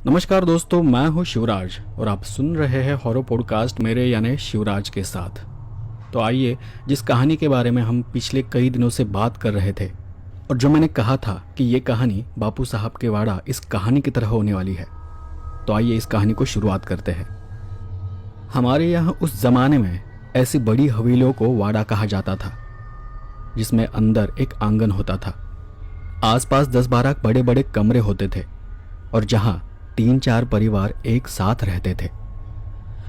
नमस्कार दोस्तों, मैं हूं शिवराज और आप सुन रहे हैं हॉरर पॉडकास्ट मेरे यानी शिवराज के साथ। तो आइए, जिस कहानी के बारे में हम पिछले कई दिनों से बात कर रहे थे और जो मैंने कहा था कि ये कहानी बापू साहब के वाड़ा इस कहानी की तरह होने वाली है, तो आइए इस कहानी को शुरुआत करते हैं। हमारे यहाँ उस जमाने में ऐसी बड़ी हवेलियों को वाड़ा कहा जाता था, जिसमें अंदर एक आंगन होता था। आसपास 10-12 बड़े बड़े कमरे होते थे और जहाँ 3-4 परिवार एक साथ रहते थे।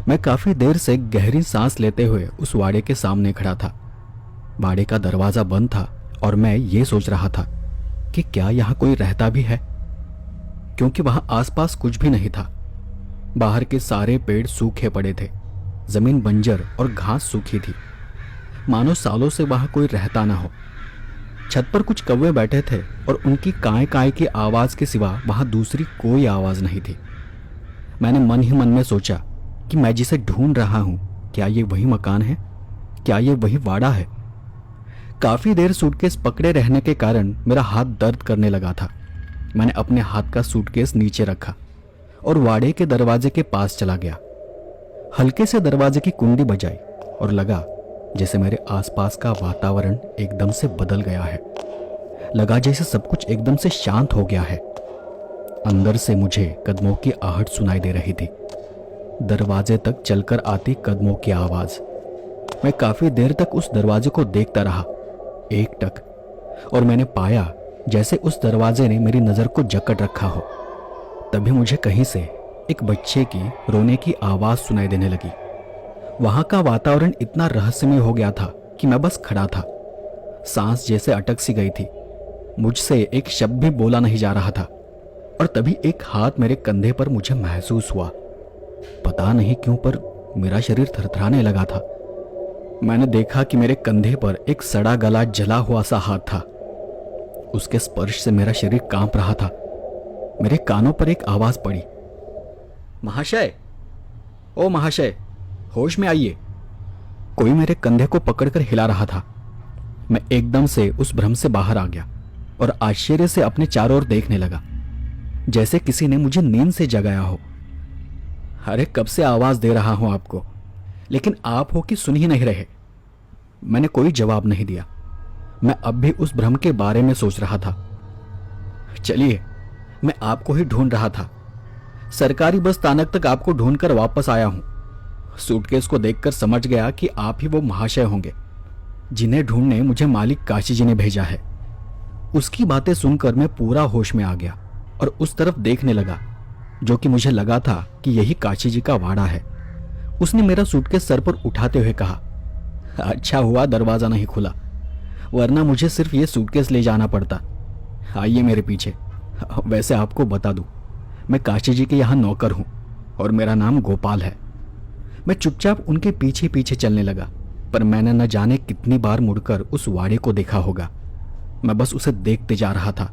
मैं काफी देर से गहरी सांस लेते हुए उस वाड़े के सामने खड़ा था। वाड़े का दरवाजा बंद था और मैं ये सोच रहा था कि क्या यहाँ कोई रहता भी है, क्योंकि वहां आसपास कुछ भी नहीं था। बाहर के सारे पेड़ सूखे पड़े थे, जमीन बंजर और घास सूखी थी, मानो सालों से वहां कोई रहता ना हो। छत पर कुछ कौवे बैठे थे और उनकी काय काय की आवाज के सिवा वहां दूसरी कोई आवाज नहीं थी। मैंने मन ही मन में सोचा कि मैं जिसे ढूंढ रहा हूं, क्या ये वही मकान है, क्या ये वही वाड़ा है। काफी देर सूटकेस पकड़े रहने के कारण मेरा हाथ दर्द करने लगा था। मैंने अपने हाथ का सूटकेस नीचे रखा और वाड़े के दरवाजे के पास चला गया। हल्के से दरवाजे की कुंडी बजाई और लगा जैसे मेरे आसपास का वातावरण एकदम से बदल गया है। लगा जैसे सब कुछ एकदम से शांत हो गया है। अंदर से मुझे कदमों की आहट सुनाई दे रही थी, दरवाजे तक चलकर आती कदमों की आवाज। मैं काफी देर तक उस दरवाजे को देखता रहा, एकटक, और मैंने पाया जैसे उस दरवाजे ने मेरी नजर को जकड़ रखा हो। तभी मुझे कहीं से एक बच्चे की रोने की आवाज सुनाई देने लगी। वहां का वातावरण इतना रहस्यमय हो गया था कि मैं बस खड़ा था। सांस जैसे अटक सी गई थी, मुझसे एक शब्द भी बोला नहीं जा रहा था। और तभी एक हाथ मेरे कंधे पर मुझे महसूस हुआ। पता नहीं क्यों, पर मेरा शरीर थरथराने लगा था। मैंने देखा कि मेरे कंधे पर एक सड़ा गला जला हुआ सा हाथ था। उसके स्पर्श से मेरा शरीर कांप रहा था। मेरे कानों पर एक आवाज पड़ी, महाशय, ओ महाशय, होश में आइए। कोई मेरे कंधे को पकड़कर हिला रहा था। मैं एकदम से उस भ्रम से बाहर आ गया और आश्चर्य से अपने चारों ओर देखने लगा, जैसे किसी ने मुझे नींद से जगाया हो। अरे कब से आवाज दे रहा हूं आपको, लेकिन आप हो कि सुन ही नहीं रहे। मैंने कोई जवाब नहीं दिया। मैं अब भी उस भ्रम के बारे में सोच रहा था। चलिए, मैं आपको ही ढूंढ रहा था। सरकारी बस स्थानक तक आपको ढूंढकर वापस आया हूं। सूटकेस को देखकर समझ गया कि आप ही वो महाशय होंगे जिन्हें ढूंढने मुझे मालिक काशी जी ने भेजा है। उसकी बातें सुनकर मैं पूरा होश में आ गया और उस तरफ देखने लगा, जो कि मुझे लगा था कि यही काशी जी का वाड़ा है। उसने मेरा सूटकेस सर पर उठाते हुए कहा, अच्छा हुआ दरवाजा नहीं खुला, वरना मुझे सिर्फ ये सूटकेस ले जाना पड़ता। आइए मेरे पीछे। वैसे आपको बता दूं, मैं काशी जी के यहाँ नौकर हूं और मेरा नाम गोपाल है। मैं चुपचाप उनके पीछे पीछे चलने लगा, पर मैंने न जाने कितनी बार मुड़कर उस वाड़े को देखा होगा। मैं बस उसे देखते जा रहा था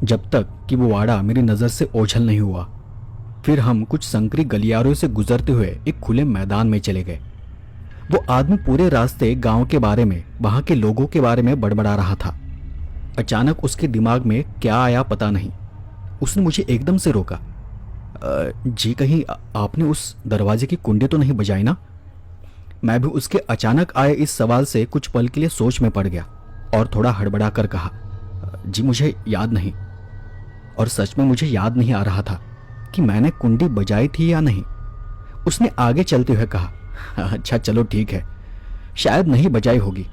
जब तक कि वो वाड़ा मेरी नजर से ओझल नहीं हुआ। फिर हम कुछ संकरी गलियारों से गुजरते हुए एक खुले मैदान में चले गए। वो आदमी पूरे रास्ते गांव के बारे में, वहां के लोगों के बारे में बड़बड़ा रहा था। अचानक उसके दिमाग में क्या आया पता नहीं, उसने मुझे एकदम से रोका। जी, कहीं आपने उस दरवाजे की कुंडी तो नहीं बजाई ना? मैं भी उसके अचानक आए इस सवाल से कुछ पल के लिए सोच में पड़ गया और थोड़ा हड़बड़ा कर कहा, जी मुझे याद नहीं। और सच में मुझे याद नहीं आ रहा था कि मैंने कुंडी बजाई थी या नहीं। उसने आगे चलते हुए कहा, अच्छा चलो ठीक है, शायद नहीं बजाई होगी,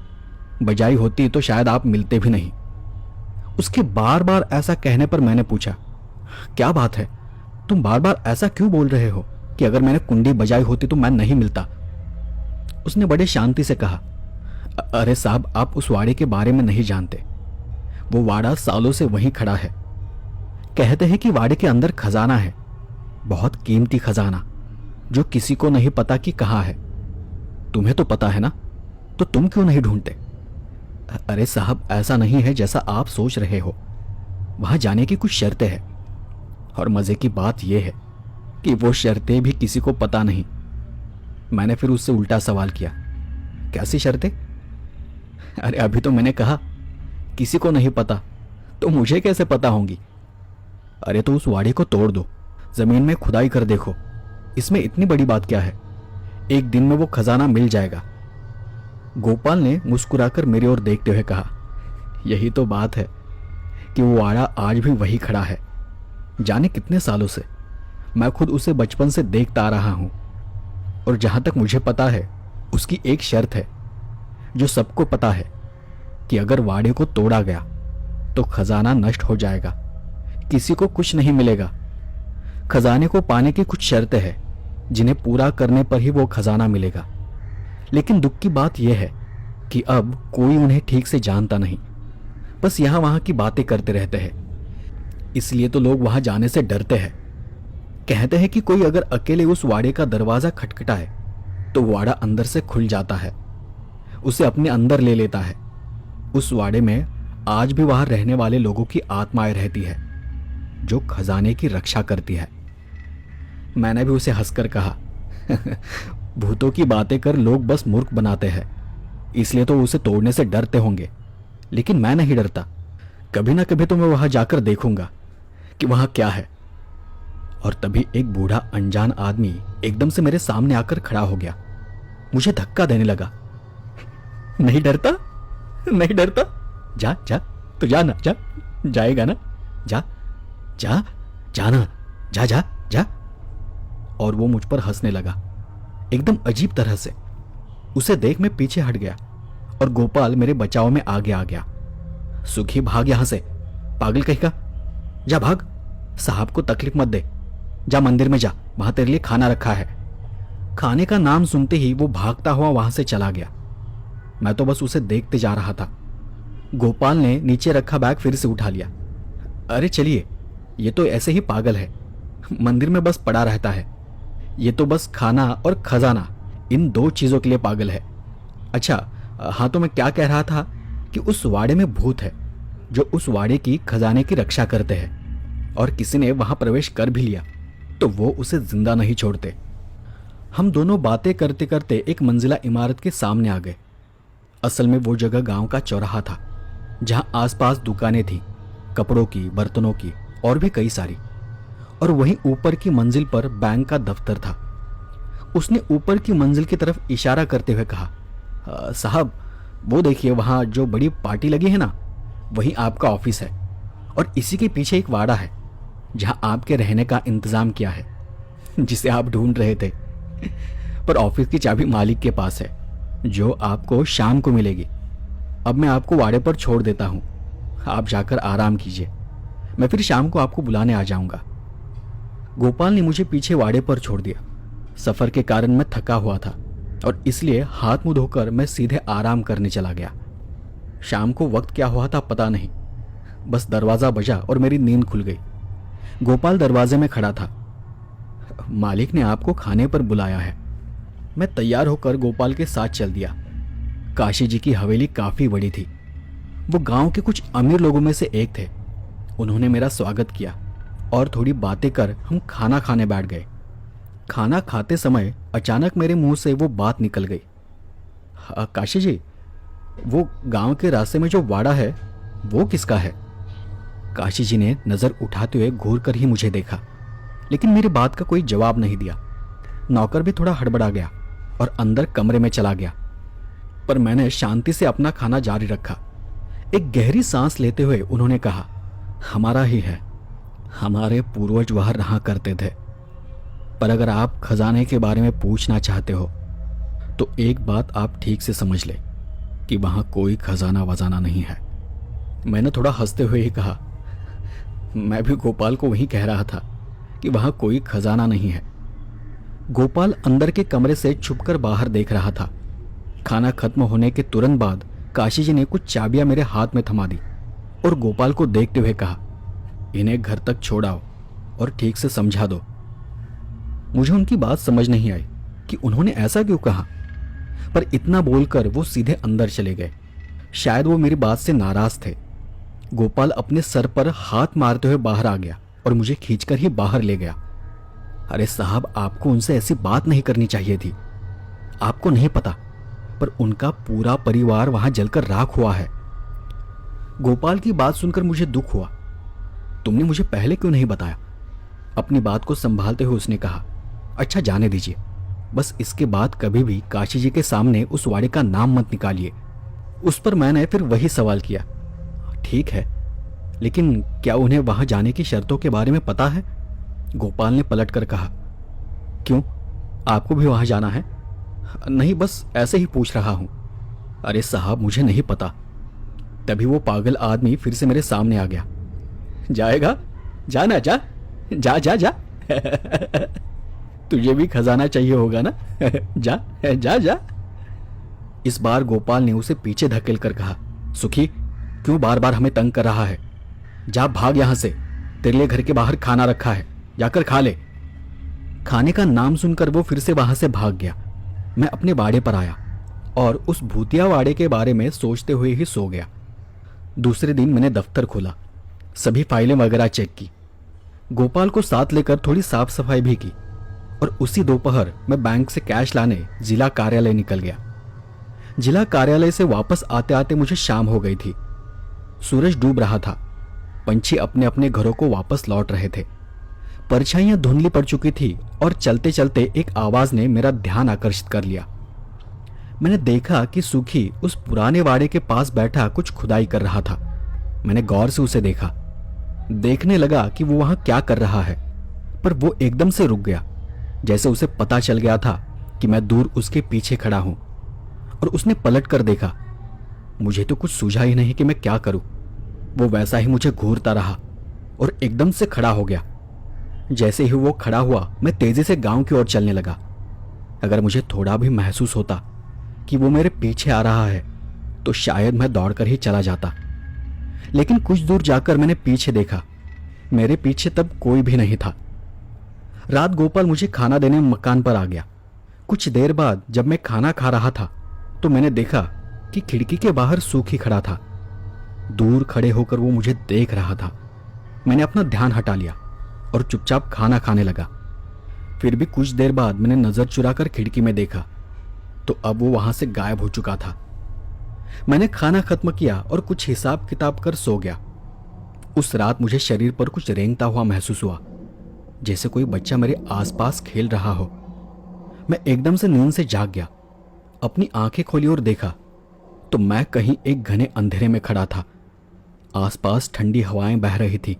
बजाई होती तो शायद आप मिलते भी नहीं। उसके बार बार ऐसा कहने पर मैंने पूछा, क्या बात है, तुम बार बार ऐसा क्यों बोल रहे हो कि अगर मैंने कुंडी बजाई होती तो मैं नहीं मिलता? उसने बड़े शांति से कहा, अरे साहब, आप उस वाड़े के बारे में नहीं जानते। वो वाड़ा सालों से वहीं खड़ा है। कहते हैं कि वाड़े के अंदर खजाना है, बहुत कीमती खजाना, जो किसी को नहीं पता कि कहाँ है। तुम्हें तो पता है ना, तो तुम क्यों नहीं ढूंढते? अरे साहब, ऐसा नहीं है जैसा आप सोच रहे हो। वहां जाने की कुछ शर्तें हैं, और मजे की बात यह है कि वो शर्तें भी किसी को पता नहीं। मैंने फिर उससे उल्टा सवाल किया, कैसी शर्तें? अरे अभी तो मैंने कहा किसी को नहीं पता, तो मुझे कैसे पता होंगी? अरे तो उस वाड़े को तोड़ दो, जमीन में खुदाई कर देखो, इसमें इतनी बड़ी बात क्या है? एक दिन में वो खजाना मिल जाएगा। गोपाल ने मुस्कुराकर मेरी ओर देखते हुए कहा, यही तो बात है कि वो वाड़ा आज भी वही खड़ा है। जाने कितने सालों से मैं खुद उसे बचपन से देखता आ रहा हूं, और जहां तक मुझे पता है उसकी एक शर्त है जो सबको पता है कि अगर वाड़े को तोड़ा गया तो खजाना नष्ट हो जाएगा, किसी को कुछ नहीं मिलेगा। खजाने को पाने की कुछ शर्तें हैं जिन्हें पूरा करने पर ही वो खजाना मिलेगा। लेकिन दुख की बात यह है कि अब कोई उन्हें ठीक से जानता नहीं, बस यहां वहां की बातें करते रहते हैं। इसलिए तो लोग वहां जाने से डरते हैं। कहते हैं कि कोई अगर अकेले उस वाड़े का दरवाजा खटखटाए तो वाड़ा अंदर से खुल जाता है, उसे अपने अंदर ले लेता है। उस वाड़े में आज भी वहां रहने वाले लोगों की आत्माएं रहती है जो खजाने की रक्षा करती है। मैंने भी उसे हंसकर कहा, भूतों की बातें कर लोग बस मूर्ख बनाते हैं, इसलिए तो उसे तोड़ने से डरते होंगे, लेकिन मैं नहीं डरता। कभी ना कभी तो मैं वहां जाकर देखूंगा कि वहां क्या है। और तभी एक बूढ़ा अनजान आदमी एकदम से मेरे सामने आकर खड़ा हो गया, मुझे धक्का देने लगा। नहीं डरता? नहीं डरता? जा जा, तो जा ना, जा, जाएगा ना, जा जा, जाना, जा जा जा। और वो मुझ पर हंसने लगा, एकदम अजीब तरह से। उसे देख मैं पीछे हट गया और गोपाल मेरे बचाव में आगे आ गया। सुखी, भाग यहां से, पागल कहेगा, जा भाग, साहब को तकलीफ मत दे, जा मंदिर में जा, वहां तेरे लिए खाना रखा है। खाने का नाम सुनते ही वो भागता हुआ वहां से चला गया। मैं तो बस उसे देखते जा रहा था। गोपाल ने नीचे रखा बैग फिर से उठा लिया। अरे चलिए, ये तो ऐसे ही पागल है, मंदिर में बस पड़ा रहता है। ये तो बस खाना और खजाना, इन दो चीजों के लिए पागल है। अच्छा हाँ, तो मैं क्या कह रहा था कि उस वाड़े में भूत है जो उस वाड़े की खजाने की रक्षा करते हैं, और किसी ने वहां प्रवेश कर भी लिया तो वो उसे जिंदा नहीं छोड़ते। हम दोनों बातें करते करते एक मंजिला इमारत के सामने आ गए। असल में वो जगह गांव का चौराहा था जहां आसपास दुकानें थी, कपड़ों की, बर्तनों की और भी कई सारी। और वहीं ऊपर की मंजिल पर बैंक का दफ्तर था। उसने ऊपर की मंजिल की तरफ इशारा करते हुए कहा, साहब वो देखिए, वहां जो बड़ी पार्टी लगी है ना, वही आपका ऑफिस है, और इसी के पीछे एक वाड़ा है जहां आपके रहने का इंतजाम किया है, जिसे आप ढूंढ रहे थे। पर ऑफिस की चाबी मालिक के पास है, जो आपको शाम को मिलेगी। अब मैं आपको वाड़े पर छोड़ देता हूं, आप जाकर आराम कीजिए, मैं फिर शाम को आपको बुलाने आ जाऊंगा। गोपाल ने मुझे पीछे वाड़े पर छोड़ दिया। सफर के कारण मैं थका हुआ था और इसलिए हाथ मुंह धोकर मैं सीधे आराम करने चला गया। शाम को वक्त क्या हुआ था पता नहीं, बस दरवाजा बजा और मेरी नींद खुल गई। गोपाल दरवाजे में खड़ा था। मालिक ने आपको खाने पर बुलाया है। मैं तैयार होकर गोपाल के साथ चल दिया। काशी जी की हवेली काफी बड़ी थी। वो गांव के कुछ अमीर लोगों में से एक थे। उन्होंने मेरा स्वागत किया और थोड़ी बातें कर हम खाना खाने बैठ गए। खाना खाते समय अचानक मेरे मुंह से वो बात निकल गई, काशी जी, वो गांव के रास्ते में जो वाड़ा है वो किसका है? काशी जी ने नजर उठाते हुए घूर कर ही मुझे देखा, लेकिन मेरी बात का कोई जवाब नहीं दिया। नौकर भी थोड़ा हड़बड़ा गया और अंदर कमरे में चला गया, पर मैंने शांति से अपना खाना जारी रखा। एक गहरी सांस लेते हुए उन्होंने कहा, हमारा ही है, हमारे पूर्वज वहां रहा करते थे। पर अगर आप खजाने के बारे में पूछना चाहते हो तो एक बात आप ठीक से समझ ले कि वहां कोई खजाना वजाना नहीं है। मैंने थोड़ा हंसते हुए ही कहा, मैं भी गोपाल को वही कह रहा था कि वहां कोई खजाना नहीं है। गोपाल अंदर के कमरे से छुपकर बाहर देख रहा था। खाना खत्म होने के तुरंत बाद काशी जी ने कुछ चाबियां मेरे हाथ में थमा दी और गोपाल को देखते हुए कहा, इन्हें घर तक छोड़ाओ और ठीक से समझा दो। मुझे उनकी बात समझ नहीं आई कि उन्होंने ऐसा क्यों कहा, पर इतना बोलकर वो सीधे अंदर चले गए। शायद वो मेरी बात से नाराज थे। गोपाल अपने सर पर हाथ मारते हुए बाहर आ गया और मुझे खींचकर ही बाहर ले गया। अरे साहब, आपको उनसे ऐसी बात नहीं करनी चाहिए थी। आपको नहीं पता, पर उनका पूरा परिवार वहां जलकर राख हुआ है। गोपाल की बात सुनकर मुझे दुख हुआ। तुमने मुझे पहले क्यों नहीं बताया? अपनी बात को संभालते हुए उसने कहा, अच्छा जाने दीजिए, बस इसके बाद कभी भी काशी जी के सामने उस वाड़े का नाम मत निकालिए। उस पर मैंने फिर वही सवाल किया, ठीक है, लेकिन क्या उन्हें वहां जाने की शर्तों के बारे में पता है? गोपाल ने पलट कर कहा, क्यों, आपको भी वहां जाना है? नहीं, बस ऐसे ही पूछ रहा हूं। अरे साहब, मुझे नहीं पता। तभी वो पागल आदमी फिर से मेरे सामने आ गया। जाएगा, जाना, जा जा जा जा तुझे भी खजाना चाहिए होगा ना जा जा जा। इस बार गोपाल ने उसे पीछे धकेल कर कहा, सुखी, क्यों बार बार हमें तंग कर रहा है? जा, भाग यहां से, तेरे लिए घर के बाहर खाना रखा है, जाकर खा ले। खाने का नाम सुनकर वो फिर से वहां से भाग गया। मैं अपने वाड़े पर आया और उस भूतिया वाड़े के बारे में सोचते हुए ही सो गया। दूसरे दिन मैंने दफ्तर खोला, सभी फाइलें वगैरह चेक की, गोपाल को साथ लेकर थोड़ी साफ सफाई भी की और उसी दोपहर मैं बैंक से कैश लाने जिला कार्यालय निकल गया। जिला कार्यालय से वापस आते आते मुझे शाम हो गई थी। सूरज डूब रहा था, पंछी अपने अपने घरों को वापस लौट रहे थे, परछाइयां धुंधली पड़ चुकी थी और चलते चलते एक आवाज ने मेरा ध्यान आकर्षित कर लिया। मैंने देखा कि सुखी उस पुराने वाड़े के पास बैठा कुछ खुदाई कर रहा था। मैंने गौर से उसे देखा, देखने लगा कि वो वहां क्या कर रहा है, पर वो एकदम से रुक गया, जैसे उसे पता चल गया था कि मैं दूर उसके पीछे खड़ा हूं। और उसने पलट कर देखा। मुझे तो कुछ सूझा ही नहीं कि मैं क्या करूं। वो वैसा ही मुझे घूरता रहा और एकदम से खड़ा हो गया। जैसे ही वो खड़ा हुआ, मैं तेजी से गांव की ओर चलने लगा। अगर मुझे थोड़ा भी महसूस होता कि वो मेरे पीछे आ रहा है तो शायद मैं दौड़कर ही चला जाता, लेकिन कुछ दूर जाकर मैंने पीछे देखा। मेरे पीछे तब कोई भी नहीं था। रात गोपाल मुझे खाना देने मकान पर आ गया। कुछ देर बाद जब मैं खाना खा रहा था तो मैंने देखा कि खिड़की के बाहर सूखी खड़ा था। दूर खड़े होकर वो मुझे देख रहा था। मैंने अपना ध्यान हटा लिया और चुपचाप खाना खाने लगा। फिर भी कुछ देर बाद मैंने नजर चुराकर खिड़की में देखा तो अब वो वहां से गायब हो चुका था। मैंने खाना खत्म किया और कुछ हिसाब किताब कर सो गया। उस रात मुझे शरीर पर कुछ रेंगता हुआ महसूस हुआ, जैसे कोई बच्चा मेरे आसपास खेल रहा हो। मैं एकदम से नींद से जाग गया। अपनी आंखें खोली और देखा तो मैं कहीं एक घने अंधेरे में खड़ा था। आसपास ठंडी हवाएं बह रही थी।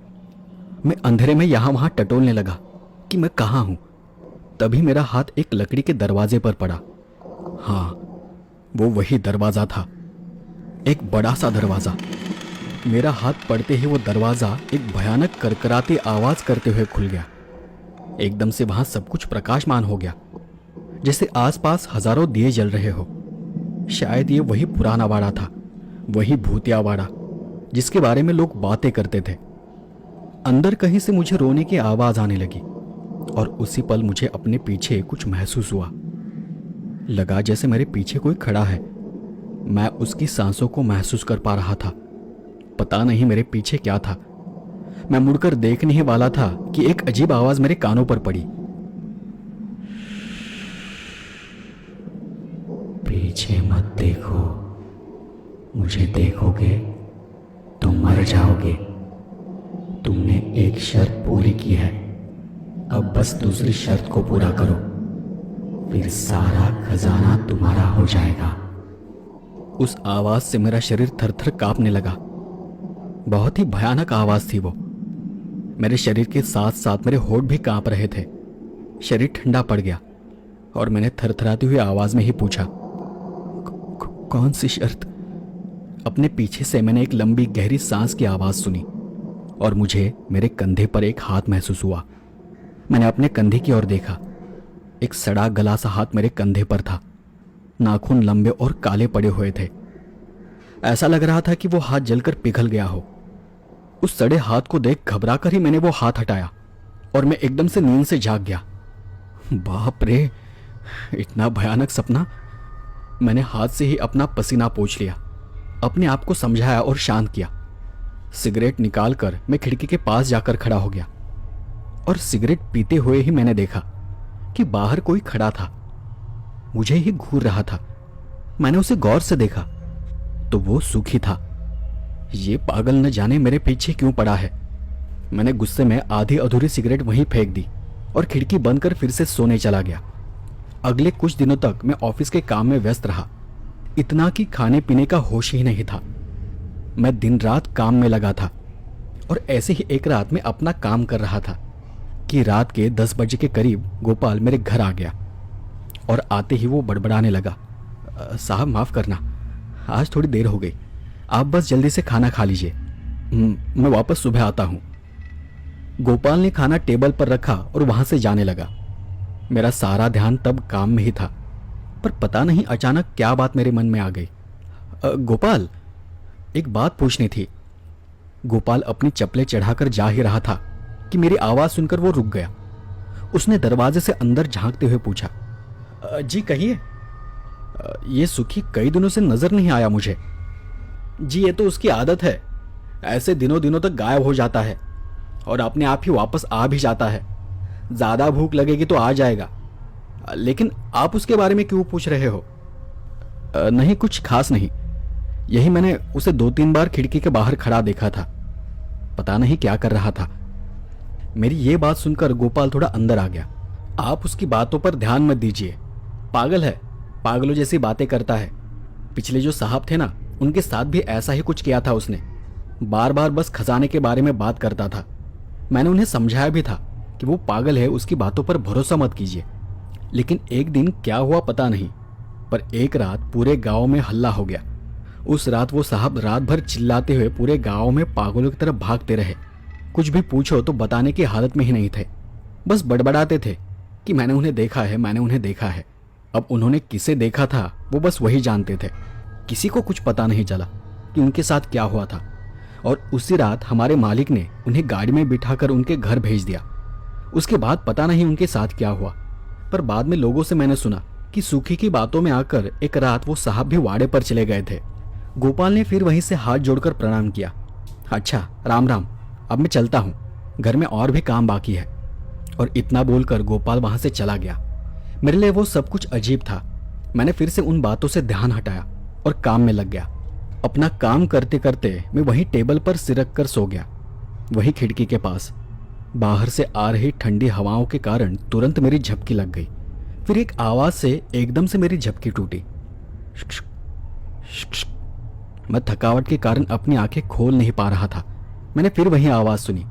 मैं अंधेरे में यहां वहां टटोलने लगा कि मैं कहां हूं। तभी मेरा हाथ एक लकड़ी के दरवाजे पर पड़ा। हाँ, वो वही दरवाजा था, एक बड़ा सा दरवाजा। मेरा हाथ पड़ते ही वो दरवाजा एक भयानक करकराती आवाज करते हुए खुल गया। एकदम से वहां सब कुछ प्रकाशमान हो गया, जैसे आसपास हजारों दिए जल रहे हो। शायद ये वही पुराना वाड़ा था, वही भूतिया वाड़ा जिसके बारे में लोग बातें करते थे। अंदर कहीं से मुझे रोने की आवाज आने लगी और उसी पल मुझे अपने पीछे कुछ महसूस हुआ। लगा जैसे मेरे पीछे कोई खड़ा है। मैं उसकी सांसों को महसूस कर पा रहा था। पता नहीं मेरे पीछे क्या था। मैं मुड़कर देखने ही वाला था कि एक अजीब आवाज मेरे कानों पर पड़ी। पीछे मत देखो, मुझे देखोगे तो मर जाओगे। तुमने एक शर्त पूरी की है, अब बस दूसरी शर्त को पूरा करो, फिर सारा खजाना तुम्हारा हो जाएगा। उस आवाज से मेरा शरीर थरथर कांपने लगा। बहुत ही भयानक आवाज थी वो। मेरे शरीर के साथ साथ मेरे होंठ भी कांप रहे थे। शरीर ठंडा पड़ गया और मैंने थरथराती हुई आवाज में ही पूछा, कौन सी शर्त? अपने पीछे से मैंने एक लंबी गहरी सांस की आवाज सुनी और मुझे मेरे कंधे पर एक हाथ महसूस हुआ। मैंने अपने कंधे की ओर देखा। एक सड़ा गला सा हाथ मेरे कंधे पर था। नाखून लंबे और काले पड़े हुए थे। ऐसा लग रहा था कि वो हाथ जलकर पिघल गया हो। उस सड़े हाथ को देख घबरा कर ही मैंने वो हाथ हटाया और मैं एकदम से नींद से जाग गया। बाप रे, इतना भयानक सपना। मैंने हाथ से ही अपना पसीना पोंछ लिया, अपने आप को समझाया और शांत किया। सिगरेट निकालकर मैं खिड़की के पास जाकर खड़ा हो गया और सिगरेट पीते हुए ही मैंने देखा कि बाहर कोई खड़ा था, मुझे ही घूर रहा था। मैंने उसे गौर से देखा तो वो सूखी था। ये पागल न जाने मेरे पीछे क्यों पड़ा है। मैंने गुस्से में आधी अधूरी सिगरेट वहीं फेंक दी और खिड़की बंद कर फिर से सोने चला गया। अगले कुछ दिनों तक मैं ऑफिस के काम में व्यस्त रहा, इतना कि खाने पीने का होश ही नहीं था। मैं दिन रात काम में लगा था और ऐसे ही एक रात में अपना काम कर रहा था कि रात के 10 बजे के करीब गोपाल मेरे घर आ गया और आते ही वो बड़बड़ाने लगा, साहब माफ़ करना, आज थोड़ी देर हो गई, आप बस जल्दी से खाना खा लीजिए, मैं वापस सुबह आता हूँ। गोपाल ने खाना टेबल पर रखा और वहां से जाने लगा। मेरा सारा ध्यान तब काम में ही था, पर पता नहीं अचानक क्या बात मेरे मन में आ गई। गोपाल, एक बात पूछनी थी। गोपाल अपनी चप्पलें चढ़ाकर जा ही रहा था कि मेरी आवाज सुनकर वो रुक गया। उसने दरवाजे से अंदर झांकते हुए पूछा, जी कहिए। ये सुखी कई दिनों से नजर नहीं आया मुझे। जी ये तो उसकी आदत है, ऐसे दिनों दिनों तक गायब हो जाता है और अपने आप ही वापस आ भी जाता है। ज्यादा भूख लगेगी तो आ जाएगा। लेकिन आप उसके बारे में क्यों पूछ रहे हो? नहीं, कुछ खास नहीं, यही मैंने उसे 2-3 बार खिड़की के बाहर खड़ा देखा था, पता नहीं क्या कर रहा था। मेरी ये बात सुनकर गोपाल थोड़ा अंदर आ गया। आप उसकी बातों पर ध्यान मत दीजिए, पागल है, पागलों जैसी बातें करता है। पिछले जो साहब थे ना, उनके साथ भी ऐसा ही कुछ किया था उसने, बार बार बस खजाने के बारे में बात करता था। मैंने उन्हें समझाया भी था कि वो पागल है, उसकी बातों पर भरोसा मत कीजिए। लेकिन एक दिन क्या हुआ पता नहीं, पर एक रात पूरे गांव में हल्ला हो गया। उस रात वो साहब रात भर चिल्लाते हुए पूरे गांव में पागलों की तरफ भागते रहे। कुछ भी पूछो तो बताने की हालत में ही नहीं थे, बस बड़बड़ाते थे कि मैंने उन्हें देखा है, मैंने उन्हें देखा है। अब उन्होंने किसे देखा था वो बस वही जानते थे। किसी को कुछ पता नहीं चला कि उनके साथ क्या हुआ था। और उसी रात हमारे मालिक ने उन्हें गाड़ी में बिठाकर उनके घर भेज दिया। उसके बाद पता नहीं उनके साथ क्या हुआ, पर बाद में लोगों से मैंने सुना कि सुखी की बातों में आकर एक रात वो साहब भी वाड़े पर चले गए थे। गोपाल ने फिर वहीं से हाथ जोड़कर प्रणाम किया। अच्छा, राम राम, अब मैं चलता हूँ, घर में और भी काम बाकी है। और इतना बोलकर गोपाल वहां से चला गया। मेरे लिए वो सब कुछ अजीब था। मैंने फिर से उन बातों से ध्यान हटाया और काम में लग गया। अपना काम करते करते मैं वहीं टेबल पर सिर रख कर सो गया, वही खिड़की के पास। बाहर से आ रही ठंडी हवाओं के कारण तुरंत मेरी झपकी लग गई। फिर एक आवाज से एकदम से मेरी झपकी टूटी। मैं थकावट के कारण अपनी आंखें खोल नहीं पा रहा था। मैंने फिर वही आवाज सुनी।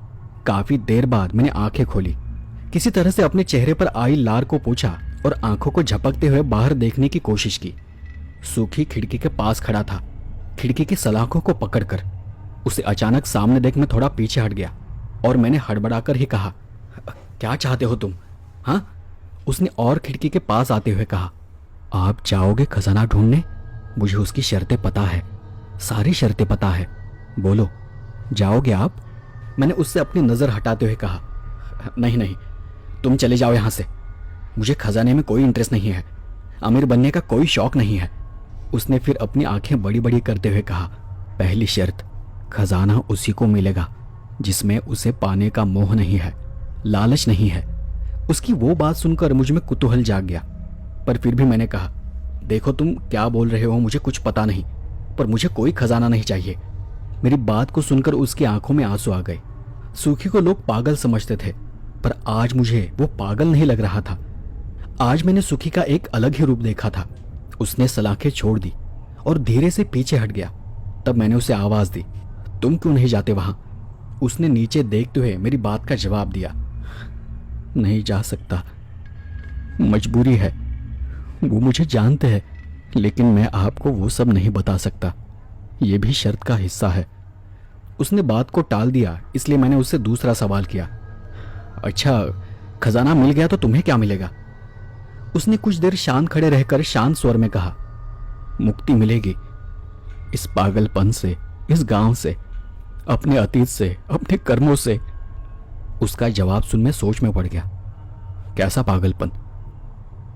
काफी देर बाद मैंने आंखें खोली, किसी तरह से अपने चेहरे पर आई लार को पोंछा और आंखों को झपकते हुए बाहर देखने की कोशिश की। सूखी खिड़की के पास खड़ा था, खिड़की की सलाखों को पकड़कर। उसे अचानक सामने देख मैं थोड़ा पीछे हट गया और मैंने हड़बड़ाकर ही कहा, क्या चाहते हो तुम? हाँ? उसने और खिड़की के पास आते हुए कहा, आप जाओगे खजाना ढूंढने? मुझे उसकी शर्तें पता है, सारी शर्तें पता है, बोलो जाओगे आप? मैंने उससे अपनी नजर हटाते हुए कहा, नहीं नहीं, तुम चले जाओ यहां से, मुझे खजाने में कोई इंटरेस्ट नहीं है, अमीर बनने का कोई शौक नहीं है। उसने फिर अपनी आंखें बड़ी बड़ी करते हुए कहा, पहली शर्त, खजाना उसी को मिलेगा जिसमें उसे पाने का मोह नहीं है, लालच नहीं है। उसकी वो बात सुनकर मुझ में कुतूहल जाग गया, पर फिर भी मैंने कहा, देखो तुम क्या बोल रहे हो मुझे कुछ पता नहीं, पर मुझे कोई खजाना नहीं चाहिए। मेरी बात को सुनकर उसकी आंखों में आंसू आ गए। सूखी को लोग पागल समझते थे, पर आज मुझे वो पागल नहीं लग रहा था। आज मैंने सुखी का एक अलग ही रूप देखा था। उसने सलाखें छोड़ दी और धीरे से पीछे हट गया। तब मैंने उसे आवाज दी, तुम क्यों नहीं जाते वहां? उसने नीचे देखते हुए मेरी बात का जवाब दिया, नहीं जा सकता, मजबूरी है। वो मुझे जानते हैं, लेकिन मैं आपको वो सब नहीं बता सकता, ये भी शर्त का हिस्सा है। उसने बात को टाल दिया, इसलिए मैंने उससे दूसरा सवाल किया, अच्छा खजाना मिल गया तो तुम्हें क्या मिलेगा? उसने कुछ देर शांत खड़े रहकर शांत स्वर में कहा, मुक्ति मिलेगी इस पागलपन से, इस गांव से, अपने अतीत से, अपने कर्मों से। उसका जवाब सुन मैं सोच में पड़ गया। कैसा पागलपन?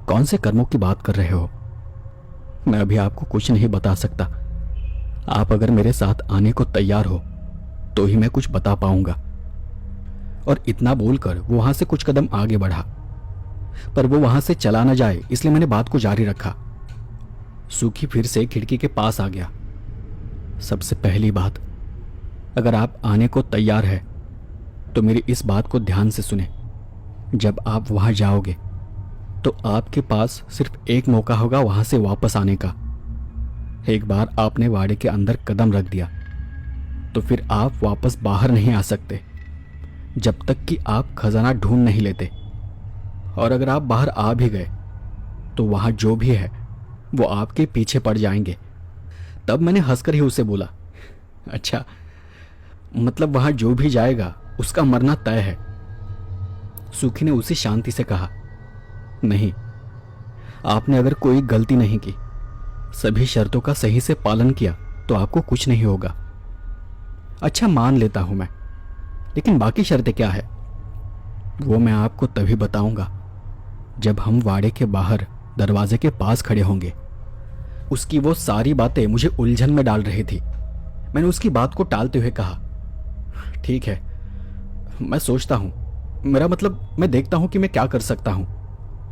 कौन से कर्मों की बात कर रहे हो? मैं अभी आपको कुछ नहीं बता सकता। आप अगर मेरे साथ आने को तैयार हो तो ही मैं कुछ बता पाऊंगा। और इतना बोलकर वो वहां से कुछ कदम आगे बढ़ा, पर वो वहां से चला न जाए इसलिए मैंने बात को जारी रखा। सूखी फिर से खिड़की के पास आ गया। सबसे पहली बात, अगर आप आने को तैयार है तो मेरी इस बात को ध्यान से सुने। जब आप वहां जाओगे तो आपके पास सिर्फ एक मौका होगा वहां से वापस आने का। एक बार आपने वाड़े के अंदर कदम रख दिया तो फिर आप वापस बाहर नहीं आ सकते जब तक कि आप खजाना ढूंढ नहीं लेते। और अगर आप बाहर आ भी गए तो वहां जो भी है वो आपके पीछे पड़ जाएंगे। तब मैंने हंसकर ही उसे बोला, अच्छा, मतलब वहां जो भी जाएगा उसका मरना तय है। सुखी ने उसी शांति से कहा, नहीं, आपने अगर कोई गलती नहीं की, सभी शर्तों का सही से पालन किया तो आपको कुछ नहीं होगा। अच्छा, मान लेता हूं मैं, लेकिन बाकी शर्तें क्या है? वो मैं आपको तभी बताऊंगा जब हम वाड़े के बाहर दरवाजे के पास खड़े होंगे। उसकी वो सारी बातें मुझे उलझन में डाल रही थी। मैंने उसकी बात को टालते हुए कहा, ठीक है, मैं सोचता हूं, मेरा मतलब मैं देखता हूं कि मैं क्या कर सकता हूं।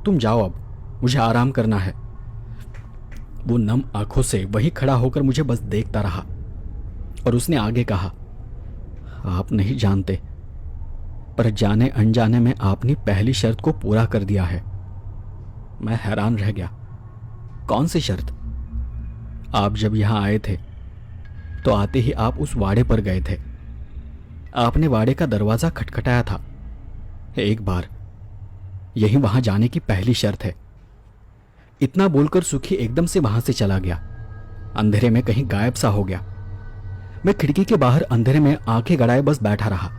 तुम जाओ, अब मुझे आराम करना है। वो नम आंखों से वहीं खड़ा होकर मुझे बस देखता रहा और उसने आगे कहा, आप नहीं जानते, पर जाने अनजाने में आपने पहली शर्त को पूरा कर दिया है। मैं हैरान रह गया। कौन सी शर्त? आप जब यहां आए थे तो आते ही आप उस वाड़े पर गए थे। आपने वाड़े का दरवाजा खटखटाया था एक बार। यही वहां जाने की पहली शर्त है। इतना बोलकर सुखी एकदम से वहां से चला गया। अंधेरे में कहीं गायब सा हो गया। मैं खिड़की के बाहर अंधेरे में आंखें गड़ाए बस बैठा रहा।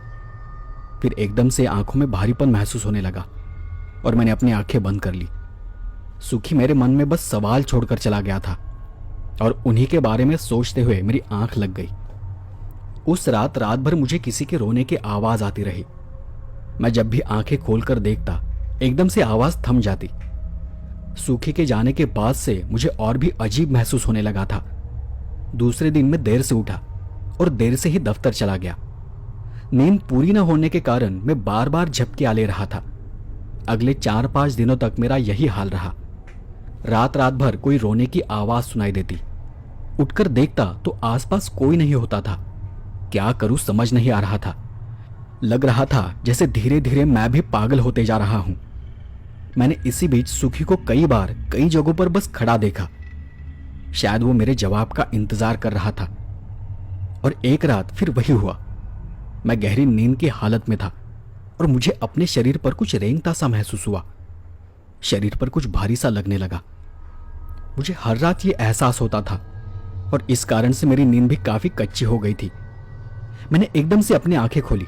फिर एकदम से आंखों में भारीपन महसूस होने लगा और मैंने अपनी आंखें बंद कर ली। सुखी मेरे मन में बस सवाल छोड़कर चला गया था और उन्हीं के बारे में सोचते हुए मेरी आंख लग गई। उस रात भर मुझे किसी के रोने की आवाज आती रही। मैं जब भी आंखें खोलकर देखता एकदम से आवाज थम जाती। सुखी के जाने के बाद से मुझे और भी अजीब महसूस होने लगा था। दूसरे दिन मैं देर से उठा और देर से ही दफ्तर चला गया। नींद पूरी न होने के कारण मैं बार बार झपकियां ले रहा था। अगले 4-5 दिनों तक मेरा यही हाल रहा। रात भर कोई रोने की आवाज सुनाई देती। उठकर देखता तो आसपास कोई नहीं होता था। क्या करूं समझ नहीं आ रहा था। लग रहा था जैसे धीरे धीरे मैं भी पागल होते जा रहा हूं। मैंने इसी बीच सुखी को कई बार कई जगहों पर बस खड़ा देखा। शायद वो मेरे जवाब का इंतजार कर रहा था। और एक रात फिर वही हुआ। मैं गहरी नींद की हालत में था और मुझे अपने शरीर पर कुछ रेंगता सा महसूस हुआ। शरीर पर कुछ भारी सा लगने लगा। मुझे हर रात ये एहसास होता था और इस कारण से मेरी नींद भी काफी कच्ची हो गई थी। मैंने एकदम से अपनी आंखें खोली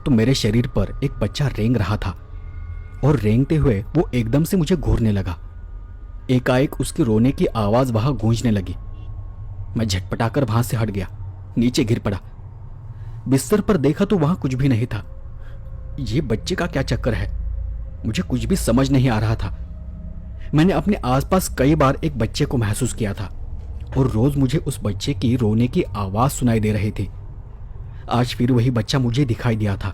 तो मेरे शरीर पर एक बच्चा रेंग रहा था और रेंगते हुए वो एकदम से मुझे घूरने लगा। एकाएक उसके रोने की आवाज वहां गूंजने लगी। मैं झटपटाकर वहां से हट गया, नीचे गिर पड़ा। बिस्तर पर देखा तो वहां कुछ भी नहीं था। ये बच्चे का क्या चक्कर है? मुझे कुछ भी समझ नहीं आ रहा था। मैंने अपने आसपास कई बार एक बच्चे को महसूस किया था और रोज मुझे उस बच्चे की रोने की आवाज सुनाई दे रही थी। आज फिर वही बच्चा मुझे दिखाई दिया था।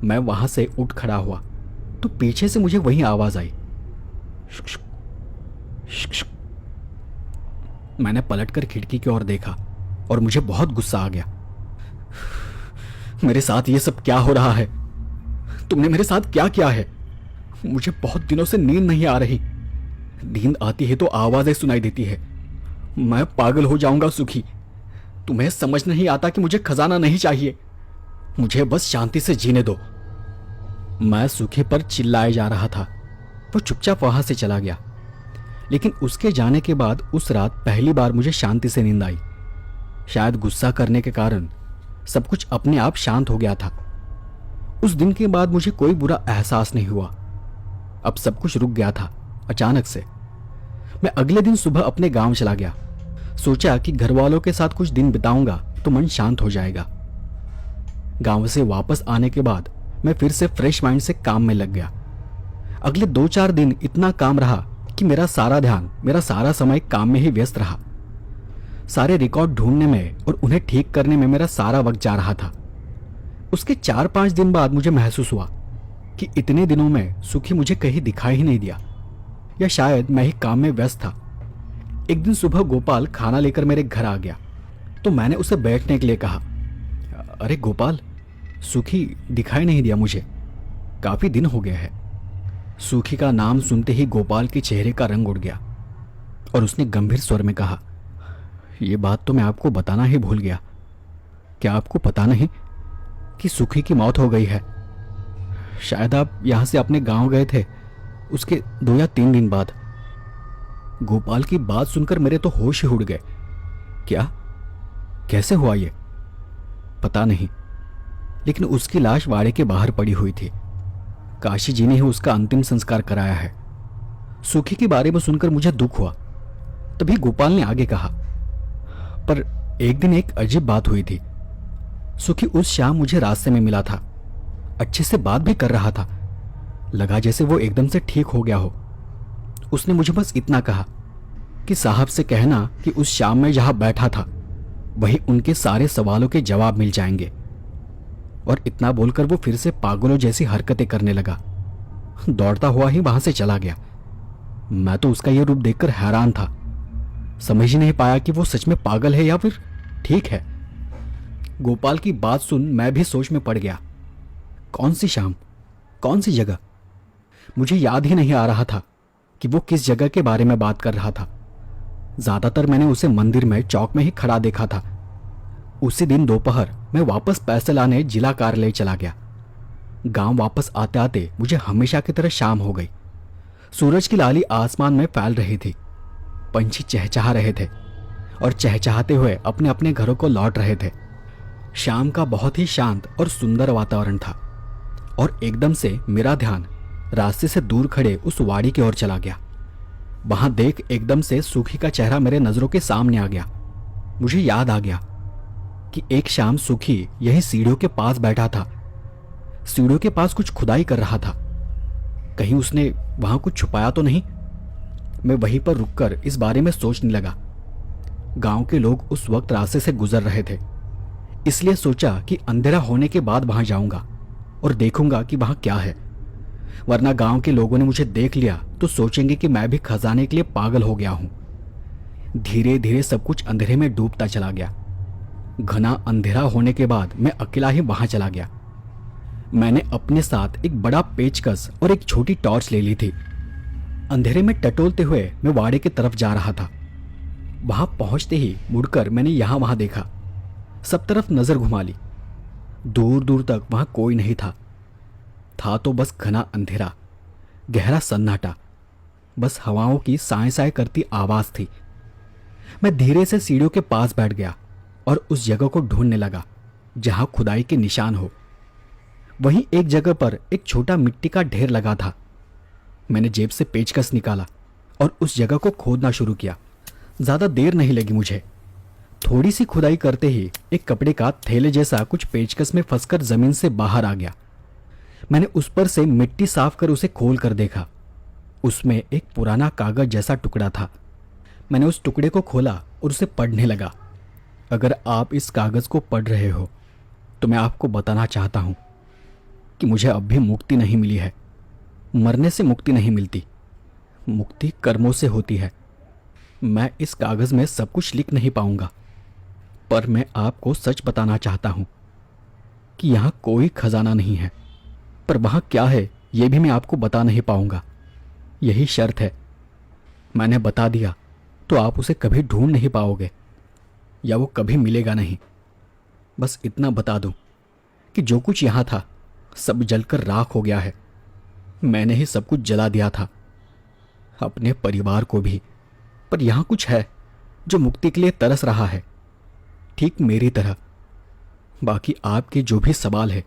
मैं वहां से उठ खड़ा हुआ तो पीछे से मुझे वही आवाज आई। शुक शुक, शुक शुक। मैंने पलटकर खिड़की की ओर देखा और मुझे बहुत गुस्सा आ गया। मेरे साथ ये सब क्या हो रहा है? तुमने मेरे साथ क्या किया है? मुझे बहुत दिनों से नींद नहीं आ रही। नींद आती है तो आवाजें सुनाई देती है। मैं पागल हो जाऊंगा सुखी। तुम्हें समझ नहीं आता कि मुझे खजाना नहीं चाहिए। मुझे बस शांति से जीने दो। मैं सुखी पर चिल्लाए जा रहा था। वो चुपचाप वहां से चला गया। लेकिन उसके जाने के बाद उस रात पहली बार मुझे शांति से नींद आई। शायद गुस्सा करने के कारण सब कुछ अपने आप शांत हो गया था। उस दिन के बाद मुझे कोई बुरा एहसास नहीं हुआ। अब सब कुछ रुक गया था अचानक से। मैं अगले दिन सुबह अपने गांव चला गया। सोचा कि घर वालों के साथ कुछ दिन बिताऊंगा तो मन शांत हो जाएगा। गांव से वापस आने के बाद मैं फिर से फ्रेश माइंड से काम में लग गया। अगले 2-4 दिन इतना काम रहा कि मेरा सारा ध्यान, मेरा सारा समय काम में ही व्यस्त रहा। सारे रिकॉर्ड ढूंढने में और उन्हें ठीक करने में मेरा सारा वक्त जा रहा था। उसके 4-5 दिन बाद मुझे महसूस हुआ कि इतने दिनों में सुखी मुझे कहीं दिखाई ही नहीं दिया, या शायद मैं ही काम में व्यस्त था। एक दिन सुबह गोपाल खाना लेकर मेरे घर आ गया तो मैंने उसे बैठने के लिए कहा। अरे गोपाल, सुखी दिखाई नहीं दिया मुझे। काफी दिन हो गया है। सुखी का नाम सुनते ही गोपाल के चेहरे का रंग उड़ गया और उसने गंभीर स्वर में कहा, यह बात तो मैं आपको बताना ही भूल गया। क्या आपको पता नहीं कि सुखी की मौत हो गई है? शायद आप यहां से अपने गांव गए थे उसके 2 या 3 दिन बाद। गोपाल की बात सुनकर मेरे तो होश ही उड़ गए। क्या? कैसे हुआ ये? पता नहीं, लेकिन उसकी लाश वाड़े के बाहर पड़ी हुई थी। काशी जी ने ही उसका अंतिम संस्कार कराया है। सुखी के बारे में सुनकर मुझे दुख हुआ। तभी गोपाल ने आगे कहा, पर एक दिन एक अजीब बात हुई थी। सुखी उस शाम मुझे रास्ते में मिला था। अच्छे से बात भी कर रहा था। लगा जैसे वो एकदम से ठीक हो गया हो। उसने मुझे बस इतना कहा कि साहब से कहना कि उस शाम में जहां बैठा था वही उनके सारे सवालों के जवाब मिल जाएंगे। और इतना बोलकर वो फिर से पागलों जैसी हरकतें करने लगा। दौड़ता हुआ ही वहां से चला गया। मैं तो उसका यह रूप देखकर हैरान था। समझ ही नहीं पाया कि वो सच में पागल है या फिर ठीक है। गोपाल की बात सुन मैं भी सोच में पड़ गया। कौन सी शाम, कौन सी जगह? मुझे याद ही नहीं आ रहा था कि वो किस जगह के बारे में बात कर रहा था। ज्यादातर मैंने उसे मंदिर में चौक में ही खड़ा देखा था। उसी दिन दोपहर मैं वापस पैसे लाने जिला कार्यालय चला गया। गांव वापस आते आते मुझे हमेशा की तरह शाम हो गई। सूरज की लाली आसमान में फैल रही थी। पंछी चहचहा रहे थे और चहचहाते हुए अपने अपने घरों को लौट रहे थे। शाम का बहुत ही शांत और सुंदर वातावरण था और एकदम से मेरा ध्यान रास्ते से दूर खड़े उस वाड़ी की ओर चला गया। वहां देख एकदम से सुखी का चेहरा मेरे नजरों के सामने आ गया। मुझे याद आ गया कि एक शाम सुखी यही सीढ़ियों के पास बैठा था। सीढ़ियों के पास कुछ खुदाई कर रहा था। कहीं उसने वहां कुछ छुपाया तो नहीं? मैं वहीं पर रुककर इस बारे में सोचने लगा। गांव के लोग उस वक्त रास्ते से गुजर रहे थे, इसलिए सोचा कि अंधेरा होने के बाद वहां जाऊंगा और देखूंगा कि वहां क्या है। वरना गांव के लोगों ने मुझे देख लिया तो सोचेंगे कि मैं भी खजाने के लिए पागल हो गया हूं। धीरे धीरे सब कुछ अंधेरे में डूबता चला गया। घना अंधेरा होने के बाद मैं अकेला ही वहां चला गया। मैंने अपने साथ एक बड़ा पेचकस और एक छोटी टॉर्च ले ली थी। अंधेरे में टटोलते हुए मैं वाड़े की तरफ जा रहा था। वहां पहुंचते ही मुड़कर मैंने यहां वहां देखा। सब तरफ नजर घुमा ली। दूर दूर तक वहां कोई नहीं था तो बस घना अंधेरा, गहरा सन्नाटा, बस हवाओं की साए साए करती आवाज थी। मैं धीरे से सीढ़ियों के पास बैठ गया और उस जगह को ढूंढने लगा जहां खुदाई के निशान हो। वहीं एक जगह पर एक छोटा मिट्टी का ढेर लगा था। मैंने जेब से पेचकस निकाला और उस जगह को खोदना शुरू किया। ज्यादा देर नहीं लगी मुझे। थोड़ी सी खुदाई करते ही एक कपड़े का थैले जैसा कुछ पेचकस में फंसकर जमीन से बाहर आ गया। मैंने उस पर से मिट्टी साफ कर उसे खोल कर देखा। उसमें एक पुराना कागज जैसा टुकड़ा था। मैंने उस टुकड़े को खोला और उसे पढ़ने लगा। अगर आप इस कागज को पढ़ रहे हो तो मैं आपको बताना चाहता हूं कि मुझे अब भी मुक्ति नहीं मिली है। मरने से मुक्ति नहीं मिलती, मुक्ति कर्मों से होती है। मैं इस कागज में सब कुछ लिख नहीं पाऊंगा, पर मैं आपको सच बताना चाहता हूं कि यहां कोई खजाना नहीं है। पर वहां क्या है यह भी मैं आपको बता नहीं पाऊंगा। यही शर्त है। मैंने बता दिया तो आप उसे कभी ढूंढ नहीं पाओगे या वो कभी मिलेगा नहीं। बस इतना बता दूं कि जो कुछ यहां था सब जलकर राख हो गया है। मैंने ही सब कुछ जला दिया था, अपने परिवार को भी। पर यहां कुछ है जो मुक्ति के लिए तरस रहा है, ठीक मेरी तरह। बाकी आपके जो भी सवाल है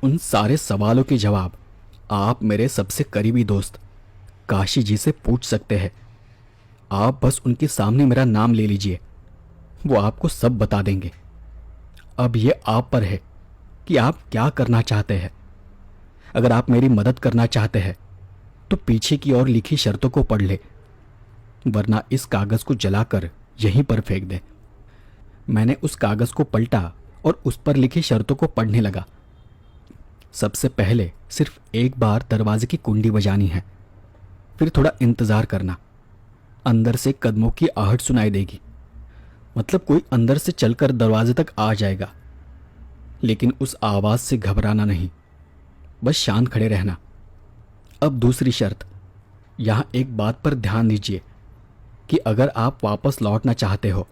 उन सारे सवालों के जवाब आप मेरे सबसे करीबी दोस्त काशी जी से पूछ सकते हैं। आप बस उनके सामने मेरा नाम ले लीजिए, वो आपको सब बता देंगे। अब ये आप पर है कि आप क्या करना चाहते हैं। अगर आप मेरी मदद करना चाहते हैं तो पीछे की ओर लिखी शर्तों को पढ़ ले, वरना इस कागज को जलाकर यहीं पर फेंक दे। मैंने उस कागज को पलटा और उस पर लिखी शर्तों को पढ़ने लगा। सबसे पहले सिर्फ एक बार दरवाजे की कुंडी बजानी है, फिर थोड़ा इंतजार करना। अंदर से कदमों की आहट सुनाई देगी, मतलब कोई अंदर से चलकर दरवाजे तक आ जाएगा। लेकिन उस आवाज से घबराना नहीं, बस शांत खड़े रहना। अब दूसरी शर्त, यहां एक बात पर ध्यान दीजिए कि अगर आप वापस लौटना चाहते हो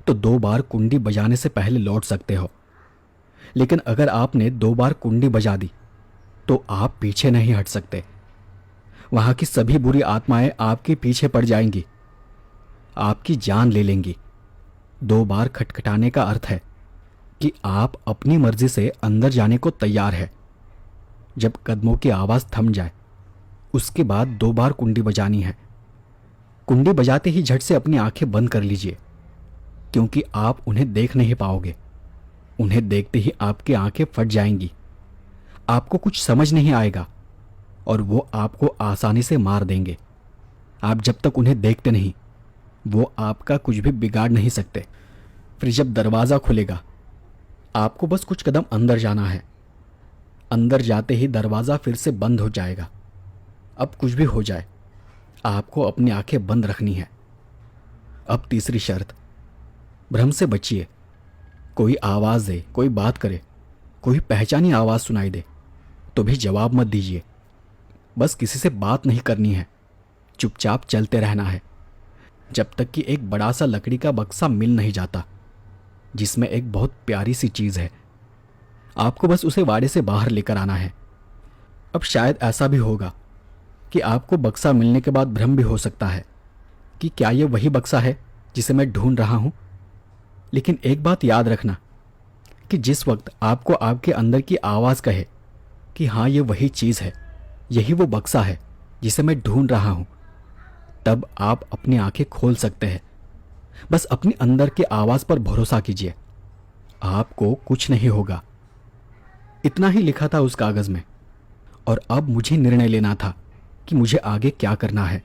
तो 2 बार कुंडी बजाने से पहले लौट सकते हो, लेकिन अगर आपने 2 बार कुंडी बजा दी तो आप पीछे नहीं हट सकते। वहां की सभी बुरी आत्माएं आपके पीछे पड़ जाएंगी, आपकी जान ले लेंगी। 2 बार खटखटाने का अर्थ है कि आप अपनी मर्जी से अंदर जाने को तैयार है। जब कदमों की आवाज थम जाए उसके बाद 2 बार कुंडी बजानी है। कुंडी बजाते ही झट से अपनी आंखें बंद कर लीजिए, क्योंकि आप उन्हें देख नहीं पाओगे। उन्हें देखते ही आपकी आंखें फट जाएंगी, आपको कुछ समझ नहीं आएगा और वो आपको आसानी से मार देंगे। आप जब तक उन्हें देखते नहीं वो आपका कुछ भी बिगाड़ नहीं सकते। फिर जब दरवाज़ा खुलेगा आपको बस कुछ कदम अंदर जाना है। अंदर जाते ही दरवाज़ा फिर से बंद हो जाएगा। अब कुछ भी हो जाए आपको अपनी आंखें बंद रखनी है। अब तीसरी शर्त, भ्रम से बचिए। कोई आवाज़ दे, कोई बात करे, कोई पहचानी आवाज़ सुनाई दे तो भी जवाब मत दीजिए। बस किसी से बात नहीं करनी है, चुपचाप चलते रहना है जब तक कि एक बड़ा सा लकड़ी का बक्सा मिल नहीं जाता जिसमें एक बहुत प्यारी सी चीज़ है। आपको बस उसे वाड़े से बाहर लेकर आना है। अब शायद ऐसा भी होगा कि आपको बक्सा मिलने के बाद भ्रम भी हो सकता है कि क्या ये वही बक्सा है जिसे मैं ढूंढ रहा हूं। लेकिन एक बात याद रखना कि जिस वक्त आपको आपके अंदर की आवाज़ कहे कि हाँ ये वही चीज़ है, यही वो बक्सा है जिसे मैं ढूंढ रहा हूं, तब आप अपनी आंखें खोल सकते हैं। बस अपनी अंदर की आवाज़ पर भरोसा कीजिए, आपको कुछ नहीं होगा। इतना ही लिखा था उस कागज़ में और अब मुझे निर्णय लेना था कि मुझे आगे क्या करना है।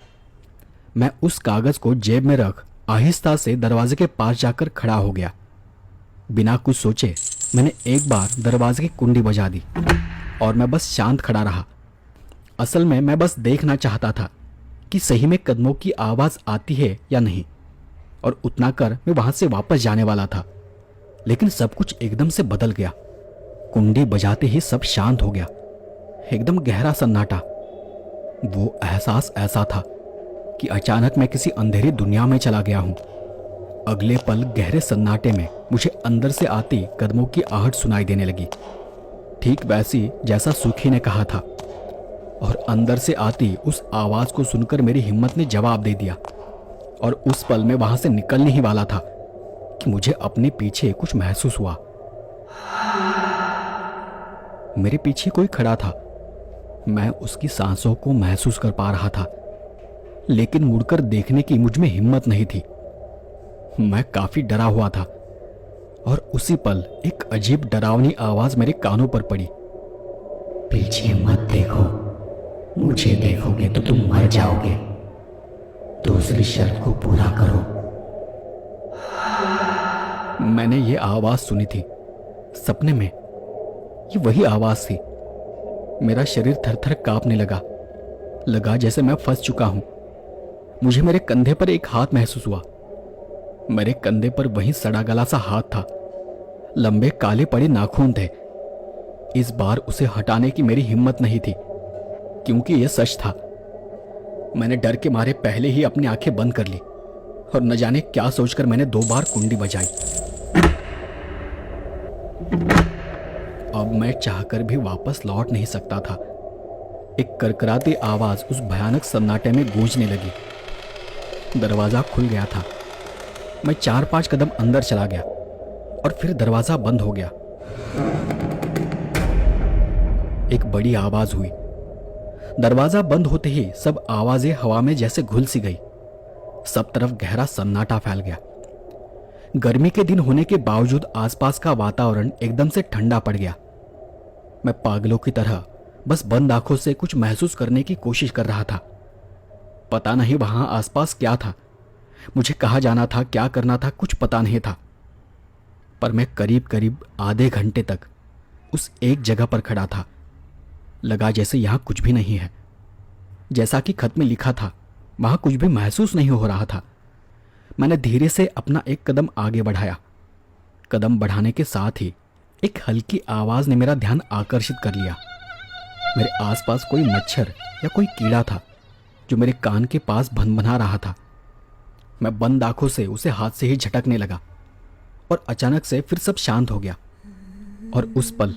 मैं उस कागज़ को जेब में रख आहिस्ता से दरवाजे के पास जाकर खड़ा हो गया। बिना कुछ सोचे मैंने एक बार दरवाजे की कुंडी बजा दी और मैं बस शांत खड़ा रहा। असल में मैं बस देखना चाहता था कि सही में कदमों की आवाज़ आती है या नहीं, और उतना कर मैं वहां से वापस जाने वाला था। लेकिन सब कुछ एकदम से बदल गया। कुंडी बजाते ही सब शांत हो गया, एकदम गहरा सन्नाटा। वो एहसास ऐसा था कि अचानक मैं किसी अंधेरी दुनिया में चला गया हूं। अगले पल गहरे सन्नाटे में मुझे अंदर से आती कदमों की आहट सुनाई देने लगी, ठीक वैसी जैसा सुखी ने कहा था। और अंदर से आती उस आवाज को सुनकर मेरी हिम्मत ने जवाब दे दिया, और उस पल में वहां से निकलने ही वाला था कि मुझे अपने पीछे कुछ महसूस हुआ। मेरे पीछे कोई खड़ा था। मैं उसकी सांसों को महसूस कर पा रहा था, लेकिन मुड़कर देखने की मुझ में हिम्मत नहीं थी। मैं काफी डरा हुआ था और उसी पल एक अजीब डरावनी आवाज मेरे कानों पर पड़ी। पीछे मत देखो, मुझे देखोगे तो तुम मर जाओगे। दूसरी शर्त को पूरा करो। मैंने ये आवाज सुनी थी सपने में। ये वही आवाज थी। मेरा शरीर थर-थर कांपने लगा जैसे मैं फंस चुका हूं। मुझे मेरे कंधे पर एक हाथ महसूस हुआ। मेरे कंधे पर वही सड़ा गला सा हाथ था, लंबे काले पड़े नाखून थे। इस बार उसे हटाने की मेरी हिम्मत नहीं थी, क्योंकि यह सच था। मैंने डर के मारे पहले ही अपनी आंखें बंद कर ली और न जाने क्या सोचकर मैंने 2 बार कुंडी बजाई। अब मैं चाहकर भी वापस लौट नहीं सकता था। एक करकराती आवाज उस भयानक सन्नाटे में गूंजने लगी। दरवाजा खुल गया था। मैं 4-5 कदम अंदर चला गया और फिर दरवाजा बंद हो गया। एक बड़ी आवाज हुई। दरवाजा बंद होते ही सब आवाजें हवा में जैसे घुल सी गई। सब तरफ गहरा सन्नाटा फैल गया। गर्मी के दिन होने के बावजूद आसपास का वातावरण एकदम से ठंडा पड़ गया। मैं पागलों की तरह बस बंद आंखों से कुछ महसूस करने की कोशिश कर रहा था। पता नहीं वहां आसपास क्या था, मुझे कहाँ जाना था, क्या करना था, कुछ पता नहीं था। पर मैं करीब करीब आधे घंटे तक उस एक जगह पर खड़ा था। लगा जैसे यहां कुछ भी नहीं है। जैसा कि खत में लिखा था, वहां कुछ भी महसूस नहीं हो रहा था। मैंने धीरे से अपना एक कदम आगे बढ़ाया। कदम बढ़ाने के साथ ही एक हल्की आवाज ने मेरा ध्यान आकर्षित कर लिया। मेरे आसपास कोई मच्छर या कोई कीड़ा था जो मेरे कान के पास भनभना रहा था। मैं बंद आंखों से उसे हाथ से ही झटकने लगा और अचानक से फिर सब शांत हो गया और उस पल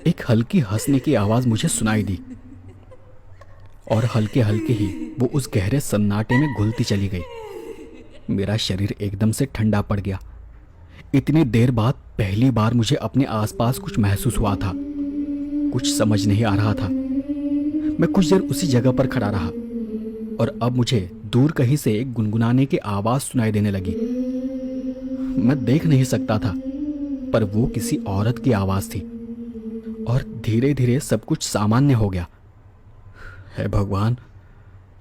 एक हल्की हंसने की आवाज मुझे सुनाई दी और हल्के हल्के ही वो उस गहरे सन्नाटे में घुलती चली गई। मेरा शरीर एकदम से ठंडा पड़ गया। इतनी देर बाद पहली बार मुझे अपने आसपास कुछ महसूस हुआ था। कुछ समझ नहीं आ रहा था। मैं कुछ देर उसी जगह पर खड़ा रहा और अब मुझे दूर कहीं से एक गुनगुनाने की आवाज सुनाई देने लगी। मैं देख नहीं सकता था, पर वो किसी औरत की आवाज थी और धीरे धीरे सब कुछ सामान्य हो गया। हे भगवान,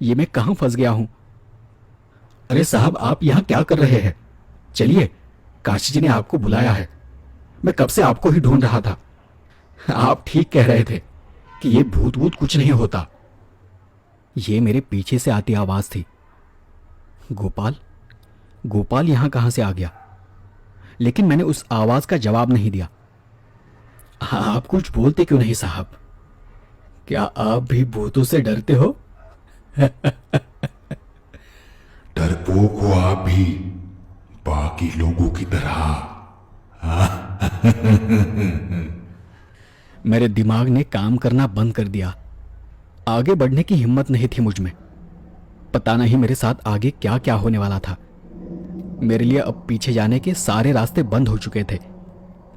ये मैं कहां फंस गया हूं? अरे साहब, आप यहां क्या कर रहे हैं? चलिए, काशी जी ने आपको बुलाया है। मैं कब से आपको ही ढूंढ रहा था। आप ठीक कह रहे थे कि ये भूत वूत कुछ नहीं होता। ये मेरे पीछे से आती आवाज थी। गोपाल, गोपाल यहां कहां से आ गया? लेकिन मैंने उस आवाज का जवाब नहीं दिया। आप कुछ बोलते क्यों नहीं साहब? क्या आप भी भूतों से डरते हो? डरपोक हो आप भी, बाकी लोगों की तरह। मेरे दिमाग ने काम करना बंद कर दिया। आगे बढ़ने की हिम्मत नहीं थी मुझ में। पता नहीं मेरे साथ आगे क्या क्या होने वाला था। मेरे लिए अब पीछे जाने के सारे रास्ते बंद हो चुके थे।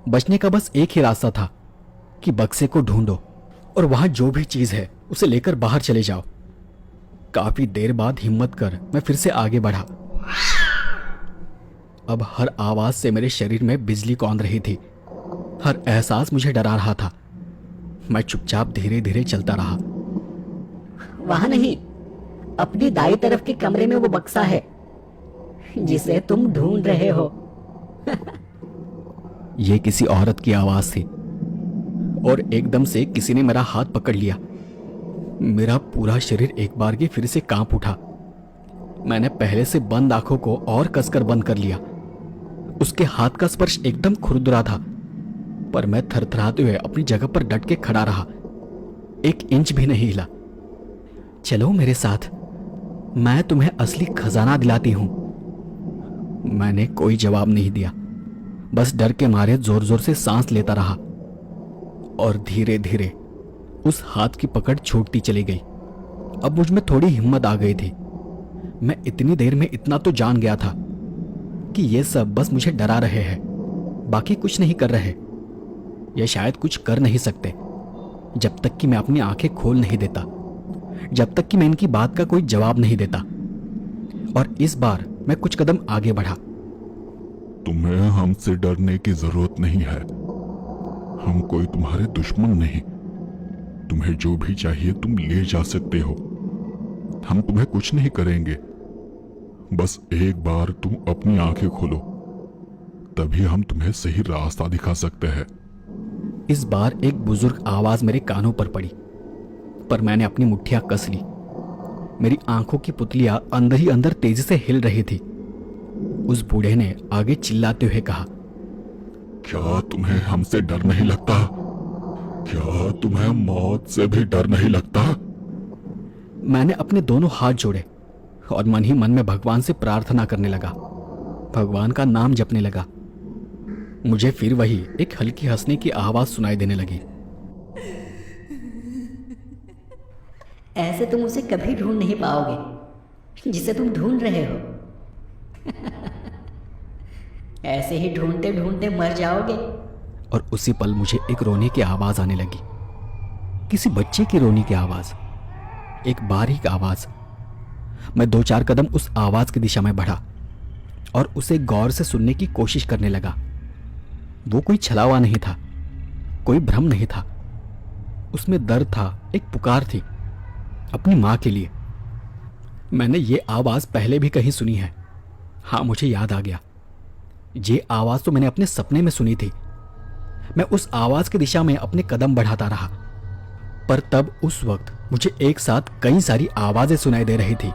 बचने का बस एक ही रास्ता था कि बक्से को ढूंढो और वहां जो भी चीज है उसे लेकर बाहर चले जाओ। काफी देर बाद हिम्मत कर मैं फिर से आगे बढ़ा। अब हर आवाज से मेरे शरीर में बिजली कौंध रही थी। हर एहसास मुझे डरा रहा था। मैं चुपचाप धीरे धीरे चलता रहा। वहां नहीं, अपनी दाई तरफ के कमरे में वो बक्सा है जिसे तुम ढूंढ रहे हो। यह किसी औरत की आवाज थी और एकदम से किसी ने मेरा हाथ पकड़ लिया। मेरा पूरा शरीर एक बार की फिर से कांप उठा। मैंने पहले से बंद आंखों को और कसकर बंद कर लिया। उसके हाथ का स्पर्श एकदम खुरदुरा था, पर मैं थरथराते हुए अपनी जगह पर डट के खड़ा रहा। एक इंच भी नहीं हिला। चलो मेरे साथ, मैं तुम्हें असली खजाना दिलाती हूं। मैंने कोई जवाब नहीं दिया, बस डर के मारे जोर जोर से सांस लेता रहा और धीरे धीरे उस हाथ की पकड़ छूटती चली गई। अब मुझ में थोड़ी हिम्मत आ गई थी। मैं इतनी देर में इतना तो जान गया था कि ये सब बस मुझे डरा रहे हैं, बाकी कुछ नहीं कर रहे। ये शायद कुछ कर नहीं सकते जब तक कि मैं अपनी आंखें खोल नहीं देता, जब तक कि मैं इनकी बात का कोई जवाब नहीं देता। और इस बार मैं कुछ कदम आगे बढ़ा। तुम्हें हमसे डरने की जरूरत नहीं है। हम कोई तुम्हारे दुश्मन नहीं। तुम्हें जो भी चाहिए तुम ले जा सकते हो। हम तुम्हें कुछ नहीं करेंगे। बस एक बार तुम अपनी आंखें खोलो, तभी हम तुम्हें सही रास्ता दिखा सकते हैं। इस बार एक बुजुर्ग आवाज मेरे कानों पर पड़ी, पर मैंने अपनी मुट्ठियां कस ली। मेरी आंखों की पुतलियां अंदर ही अंदर तेजी से हिल रही थी। उस बूढ़े ने आगे चिल्लाते हुए कहा, क्या तुम्हें हमसे डर नहीं लगता? क्या तुम्हें मौत से भी डर नहीं लगता? मैंने अपने दोनों हाथ जोड़े और मन ही मन में भगवान से प्रार्थना करने लगा। भगवान का नाम जपने लगा। मुझे फिर वही एक हल्की हंसने की आवाज सुनाई देने लगी। ऐसे तुम उसे कभी ढूंढ नहीं पाओगे जिसे तुम ढूंढ रहे हो। ऐसे ही ढूंढते ढूंढते मर जाओगे। और उसी पल मुझे एक रोने की आवाज आने लगी। किसी बच्चे की रोने की आवाज, एक बारीक आवाज। मैं 2-4 कदम उस आवाज की दिशा में बढ़ा और उसे गौर से सुनने की कोशिश करने लगा। वो कोई छलावा नहीं था, कोई भ्रम नहीं था। उसमें दर्द था, एक पुकार थी अपनी मां के लिए। मैंने ये आवाज पहले भी कहीं सुनी है। हाँ, मुझे याद आ गया। ये आवाज तो मैंने अपने सपने में सुनी थी। मैं उस आवाज की दिशा में अपने कदम बढ़ाता रहा, पर तब उस वक्त मुझे एक साथ कई सारी आवाजें सुनाई दे रही थी।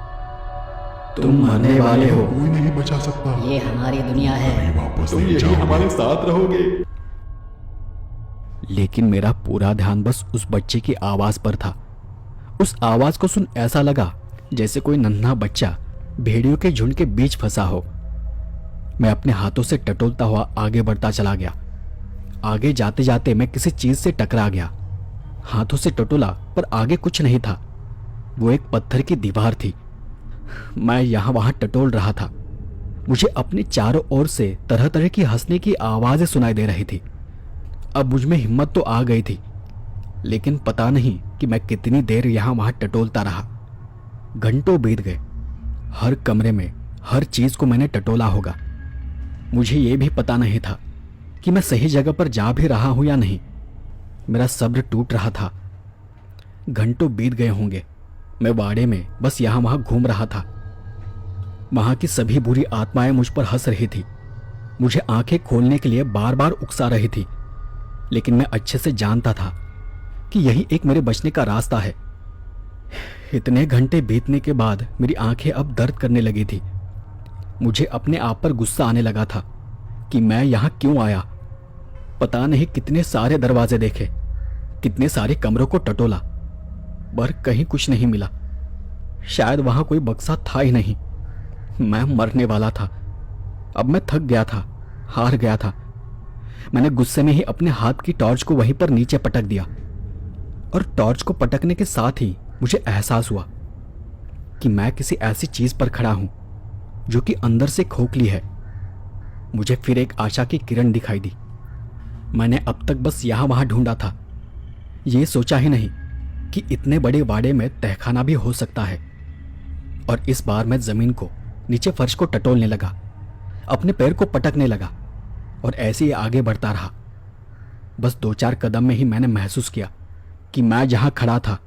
तुम मरने वाले हो, कोई नहीं बचा सकता। ये हमारी दुनिया है। वापस तुम नहीं यही जाओगे। हमारे साथ रहोगे। लेकिन मेरा पूरा ध्यान बस उस बच्चे की आवाज पर था। उस आवाज को सुन ऐसा लगा जैसे कोई नन्हा बच्चा भेड़ियों के झुंड के बीच फंसा हो। मैं अपने हाथों से टटोलता हुआ आगे बढ़ता चला गया। आगे जाते जाते मैं किसी चीज से टकरा गया। हाथों से टटोला पर आगे कुछ नहीं था। वो एक पत्थर की दीवार थी। मैं यहां वहां टटोल रहा था। मुझे अपने चारों ओर से तरह तरह की हंसने की आवाजें सुनाई दे रही थी। अब मुझ में हिम्मत तो आ गई थी, लेकिन पता नहीं कि मैं कितनी देर यहां वहां टटोलता रहा। घंटों बीत गए। हर कमरे में हर चीज को मैंने टटोला होगा। मुझे यह भी पता नहीं था कि मैं सही जगह पर जा भी रहा हूं या नहीं। मेरा सब्र टूट रहा था। घंटों बीत गए होंगे। मैं वाड़े में बस यहां वहां घूम रहा था। वहां की सभी बुरी आत्माएं मुझ पर हंस रही थी, मुझे आंखें खोलने के लिए बार बार उकसा रही थी। लेकिन मैं अच्छे से जानता था कि यही एक मेरे बचने का रास्ता है। इतने घंटे बीतने के बाद मेरी आंखें अब दर्द करने लगी थी। मुझे अपने आप पर गुस्सा आने लगा था कि मैं यहां क्यों आया। पता नहीं कितने सारे दरवाजे देखे, कितने सारे कमरों को टटोला, पर कहीं कुछ नहीं मिला। शायद वहां कोई बक्सा था ही नहीं। मैं मरने वाला था। अब मैं थक गया था, हार गया था। मैंने गुस्से में ही अपने हाथ की टॉर्च को वहीं पर नीचे पटक दिया, और टॉर्च को पटकने के साथ ही मुझे एहसास हुआ कि मैं किसी ऐसी चीज पर खड़ा हूं जो कि अंदर से खोखली है। मुझे फिर एक आशा की किरण दिखाई दी। मैंने अब तक बस यहां वहां ढूंढा था, ये सोचा ही नहीं कि इतने बड़े वाड़े में तहखाना भी हो सकता है। और इस बार मैं जमीन को, नीचे फर्श को टटोलने लगा, अपने पैर को पटकने लगा और ऐसे ही आगे बढ़ता रहा। बस 2-4 कदम में ही मैंने महसूस किया कि मैं जहां खड़ा था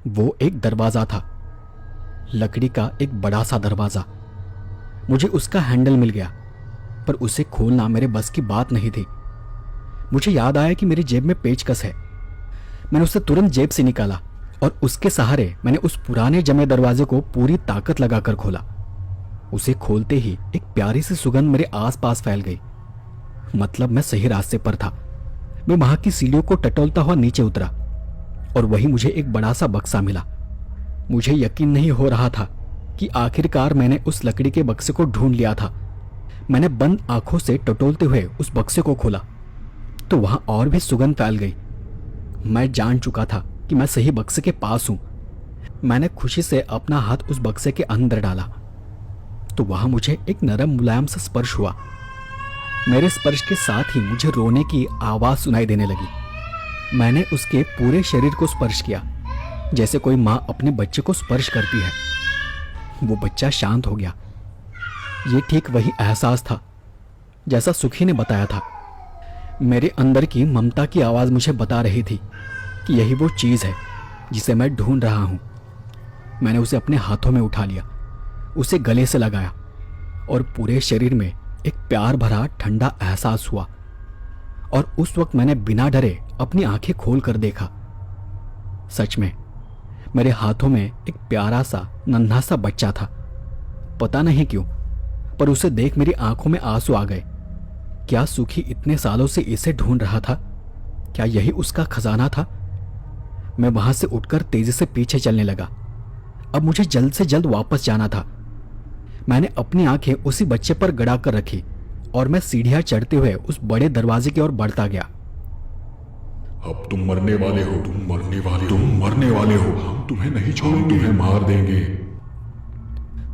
वो एक दरवाजा था, लकड़ी का एक बड़ा सा दरवाजा। मुझे उसका हैंडल मिल गया, पर उसे खोलना मेरे बस की बात नहीं थी। मुझे याद आया कि मेरी जेब में पेचकस है। मैंने उसे तुरंत जेब से निकाला और उसके सहारे मैंने उस पुराने जमे दरवाजे को पूरी ताकत लगाकर खोला। उसे खोलते ही एक प्यारी सी सुगंध मेरे आसपास फैल गई। मतलब मैं सही रास्ते पर था। मैं वहां की सीढ़ियों को टटोलता हुआ नीचे उतरा और वहीं मुझे एक बड़ा सा बक्सा मिला। मुझे यकीन नहीं हो रहा था कि आखिरकार मैंने उस लकड़ी के बक्से को ढूंढ लिया था। मैंने बंद आंखों से टटोलते हुए उस बक्से को खोला तो वहां और भी सुगंध फैल गई। मैं जान चुका था कि मैं सही बक्से के पास हूं। मैंने खुशी से अपना हाथ उस बक्से के अंदर डाला तो वहां मुझे एक नरम मुलायम सा स्पर्श हुआ। मेरे स्पर्श के साथ ही मुझे रोने की आवाज सुनाई देने लगी। मैंने उसके पूरे शरीर को स्पर्श किया, जैसे कोई माँ अपने बच्चे को स्पर्श करती है। वो बच्चा शांत हो गया। ये ठीक वही एहसास था जैसा सुखी ने बताया था। मेरे अंदर की ममता की आवाज मुझे बता रही थी कि यही वो चीज है जिसे मैं ढूंढ रहा हूं। मैंने उसे अपने हाथों में उठा लिया, उसे गले से लगाया और पूरे शरीर में एक प्यार भरा ठंडा एहसास हुआ। और उस वक्त मैंने बिना डरे अपनी आंखें खोल कर देखा। सच में मेरे हाथों में एक प्यारा सा नन्हा सा बच्चा था। पता नहीं क्यों, पर उसे देख मेरी आंखों में आंसू आ गए। क्या सुखी इतने सालों से इसे ढूंढ रहा था? क्या यही उसका खजाना था? मैं वहां से उठकर तेजी से पीछे चलने लगा। अब मुझे जल्द से जल्द वापस जाना था। मैंने अपनी आंखें उसी बच्चे पर गड़ा कर रखी और मैं सीढ़ियां चढ़ते हुए उस बड़े दरवाजे की ओर बढ़ता गया। अब तुम मरने वाले हो, तुम मरने वाले हो, तुम मरने वाले हो। हम तुम्हें नहीं छोड़ेंगे, तुम्हें मार देंगे।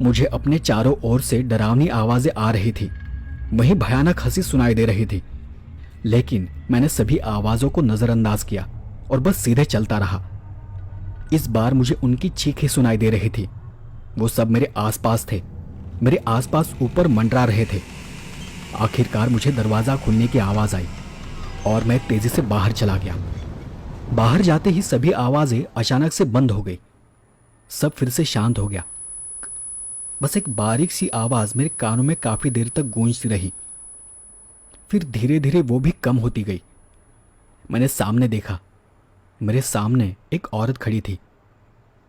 मुझे अपने चारों ओर से डरावनी आवाजें आ रही थी, वहीं भयानक हंसी सुनाई दे रही थी। लेकिन मैंने सभी आवाजों को नजरअंदाज किया और बस सीधे चलता रहा। इस बार मुझे उनकी चीखें सुनाई दे रही थी। वो सब मेरे आसपास थे, मेरे आसपास ऊपर मंडरा रहे थे। आखिरकार मुझे दरवाजा खुलने की आवाज आई और मैं तेजी से बाहर चला गया। बाहर जाते ही सभी आवाजें अचानक से बंद हो गई। सब फिर से शांत हो गया। बस एक बारीक सी आवाज मेरे कानों में काफी देर तक गूंजती रही। फिर धीरे धीरे वो भी कम होती गई। मैंने सामने देखा। मेरे सामने एक औरत खड़ी थी।